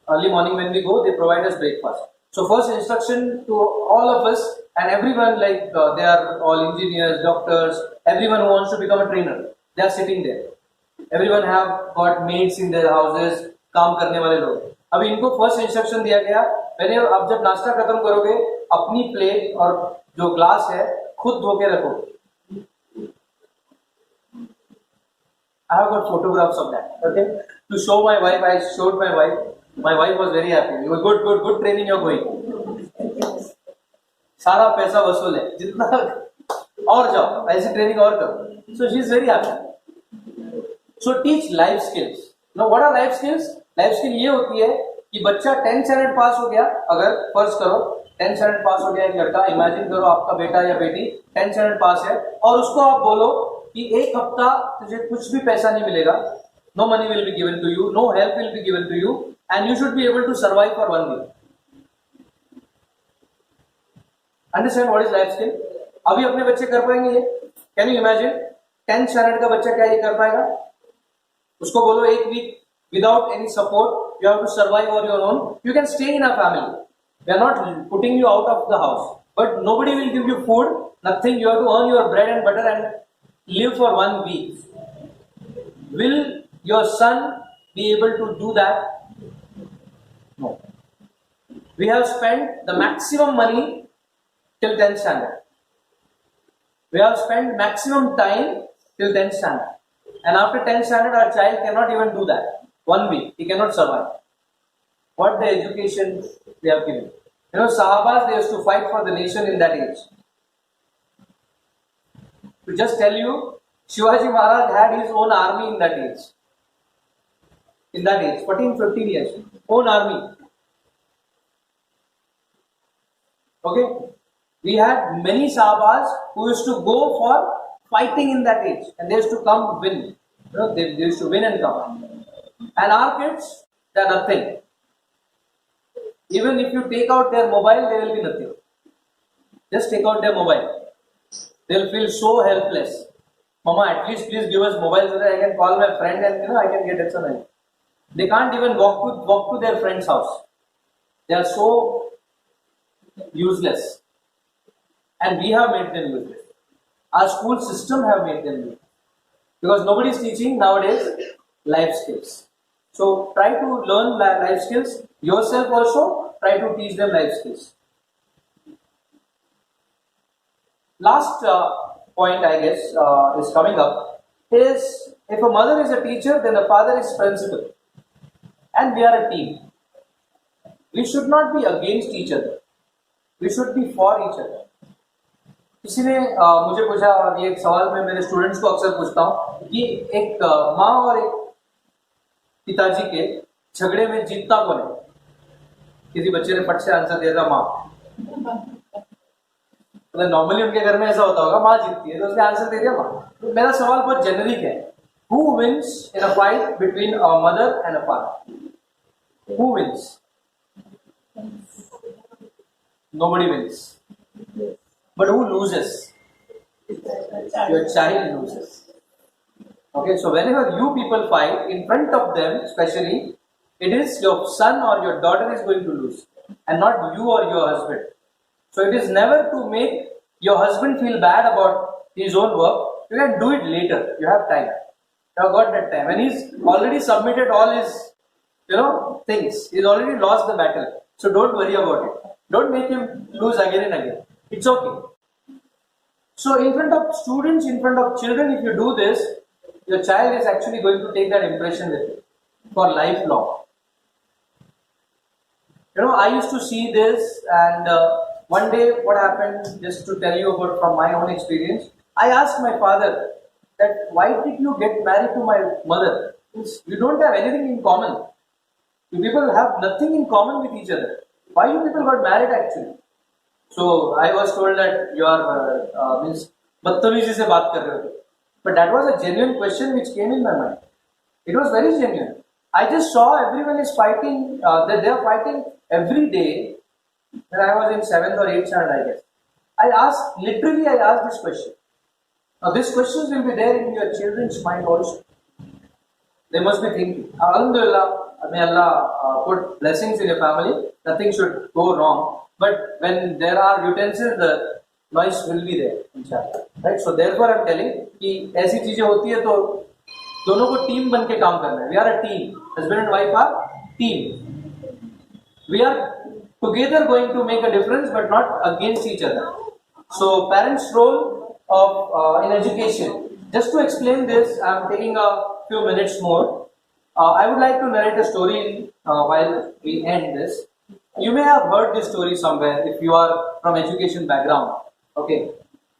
Early morning when we go, they provide us breakfast. So first instruction to all of us and everyone, like they are all engineers, doctors, everyone who wants to become a trainer, they are sitting there. Everyone have got maids in their houses, काम करने वाले लोग. अभी इनको first instruction दिया गया, मैंने अब जब नाश्ता खत्म करोगे अपनी प्लेट और जो ग्लास है खुद धो के रखो. I have got photographs of that. Okay, to show my wife, I showed my wife. My wife was very happy. Good training you're going. सारा पैसा वसूल है, जितना और जाओ, ऐसी ट्रेनिंग और करो. So she is very happy. So teach life skills. Now what are life skills? Life skill ये होती है कि बच्चा 10th स्टैंडर्ड पास हो गया. अगर फर्स्ट करो 10th स्टैंडर्ड पास हो गया एक लड़का, इमेजिन करो आपका बेटा या बेटी 10th स्टैंडर्ड पास है, और उसको आप बोलो कि एक हफ्ता तुझे कुछ भी पैसा नहीं मिलेगा. No money will be given to you, no help will be given to you, and you should be able to survive for 1 week. Understand what is life skill? अभी अपने बच्चे कर पाएंगे ये? Can you imagine? 10th standard का बच्चा क्या ये कर पाएगा? उसको बोलो एक week without any support, you have to survive on your own. You can stay in a family. We are not putting you out of the house, but nobody will give you food, nothing. You have to earn your bread and butter and live for 1 week. Will your son be able to do that? No. We have spent the maximum money till 10th standard. We have spent maximum time till 10th standard. And after 10th standard, our child cannot even do that. 1 week, he cannot survive. What the education they have given. You know, Sahabas, they used to fight for the nation in that age. To just tell you, Shivaji Maharaj had his own army in that age. In that age, 14, 15 years. Own army. Okay? We had many Sahabas who used to go for fighting in that age. And they used to come win. You know, they used to win and come. And our kids, they are nothing. Even if you take out their mobile, they will be nothing. Just take out their mobile. They will feel so helpless. Mama, at least please give us mobile so that I can call my friend and I can get SMS. They can't even walk to their friend's house. They are so useless. And we have made them useless. Our school system have made them useless. Because nobody is teaching nowadays life skills. So try to learn life skills. Yourself also try to teach them life skills. Last point, I guess, is coming up is if a mother is a teacher, then the father is principal. And we are a team. We should not be against each other. We should be for each other. किसी ने मुझे पूछा, और ये एक सवाल मैं मेरे स्टूडेंट्स को अक्सर पूछता हूँ कि एक माँ और एक पिताजी के झगड़े में जीतता कौन है? किसी बच्चे ने फट से आंसर दिया था माँ. मतलब नॉर्मली उनके घर में ऐसा होता होगा, माँ जीतती है तो उसने आंसर दे दिया माँ. तो मेरा सवाल बहुत जेनरिक है. Who wins in a fight between a mother and a father? Who wins? Nobody wins. But who loses? Your child loses. Okay, so whenever you people fight, in front of them especially, it is your son or your daughter is going to lose and not you or your husband. So it is never to make your husband feel bad about his own work. You can do it later. You have time. You have got that time. And he's already submitted all his, things. He's already lost the battle. So don't worry about it. Don't make him lose again and again. It's okay. So in front of students, in front of children, if you do this, your child is actually going to take that impression with you for lifelong. I used to see this, and one day what happened, just to tell you about from my own experience, I asked my father that why did you get married to my mother? You don't have anything in common. You people have nothing in common with each other. Why you people got married actually? So I was told that you are means बदतमीजी से बात कर रहे हो. But that was a genuine question which came in my mind. It was very genuine. I just saw everyone is fighting. That they are fighting every day. When I was in 7th or 8th standard, I guess. I asked this question. Now these questions will be there in your children's mind also. They must be thinking. Alhamdulillah, may Allah put blessings in your family. Nothing should go wrong. But when there are utensils, the noise will be there, inshallah. Right? So therefore, I'm telling कि ऐसी चीजें होती है तो दोनों को team बन के काम करना है. We are a team. Husband and wife are team. We are together going to make a difference, but not against each other. So parents' role of in education. Just to explain this, I'm taking a few minutes more. I would like to narrate a story while we end this. You may have heard this story somewhere if you are from education background. Okay,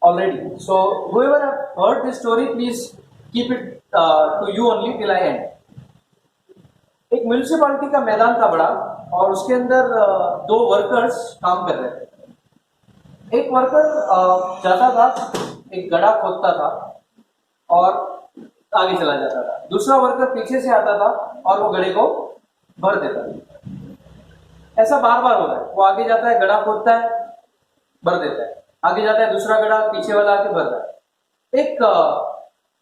already. So whoever have heard this story, please keep it to you only till I end. एक municipality का मैदान था बड़ा, और उसके अंदर दो workers काम कर रहे थे. एक वर्कर जाता था, एक गड्ढा खोदता था और आगे चला जाता था. दूसरा वर्कर पीछे से आता था और वो गड्ढे को भर देता था. ऐसा बार बार हो रहा है. वो आगे जाता है, गड्ढा खोदता है, भर देता है. आगे जाता है, दूसरा गड्ढा पीछे वाला आके भर रहा है. एक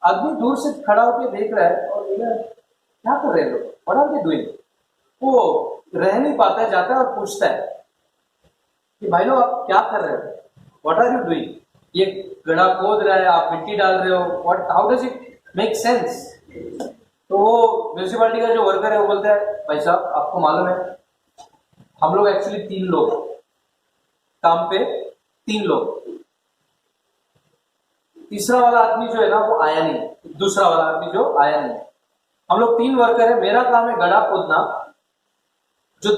आदमी दूर से खड़ा होकर देख रहा है और क्या कर रहे हैं लोग, व्हाट आर दे डूइंग. वो रह नहीं पाता है, जाता है और पूछता है कि भाई लोग आप क्या कर रहे हो, व्हाट आर यू डूइंग. ये गड्ढा खोद रहा है, आप मिट्टी डाल रहे हो, what, how does it make sense. तो वो म्यूनसिपालिटी का जो वर्कर है वो बोलता है भाई साहब आपको मालूम है हम लोग एक्चुअली 3 लोग काम पे, 3 लोग, तीसरा वाला आदमी जो है ना वो आया नहीं, दूसरा वाला आदमी जो आया नहीं, हम लोग 3 वर्कर है, मेरा काम है गड्ढा खोदना, जो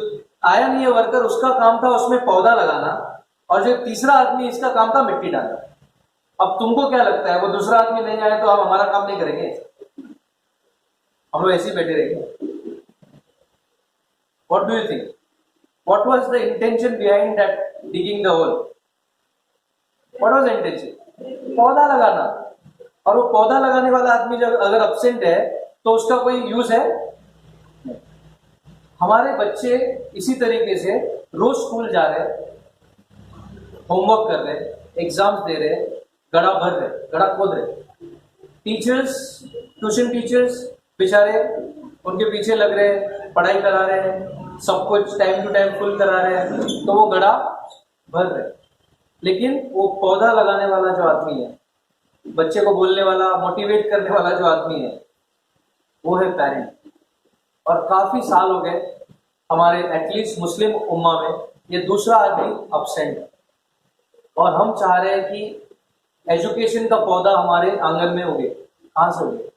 आया नहीं है वर्कर उसका काम था उसमें पौधा लगाना, और जो तीसरा आदमी इसका काम था मिट्टी डालना। अब तुमको क्या लगता है वो दूसरा आदमी नहीं आया तो हम हमारा काम नहीं करेंगे? हम लोग ऐसे ही बैठे रहेंगे? What do you think? What was the intention behind that digging the hole? What was the intention? पौधा लगाना। और वो पौधा लगाने वाला आदमी जब अगर एब्सेंट है तो उसका कोई यूज है? हमारे बच्चे इसी तरीके से रोज स्कूल जा रहे, होमवर्क कर रहे, एग्जाम्स दे रहे, गड्ढा भर रहे, गड्ढा खोद रहे। टीचर्स, ट्यूशन टीचर्स बेचारे उनके पीछे लग रहे, पढ़ाई करा रहे, सब कुछ टाइम टू टाइम फुल करा रहे हैं, तो वो गड्ढा भर रहे। लेकिन वो पौधा लगाने वाला जो आदमी है, बच्चे को बोलने वाला, मोटिवेट करने वाला जो आदमी है, वो है पेरेंट। और काफी साल हो गए हमारे एटलीस्ट मुस्लिम उम्मा में ये दूसरा आदमी अब्सेंट है, और हम चाह रहे हैं कि एजुकेशन का पौधा हमारे आंगन में उगे। कहाँ से उगे?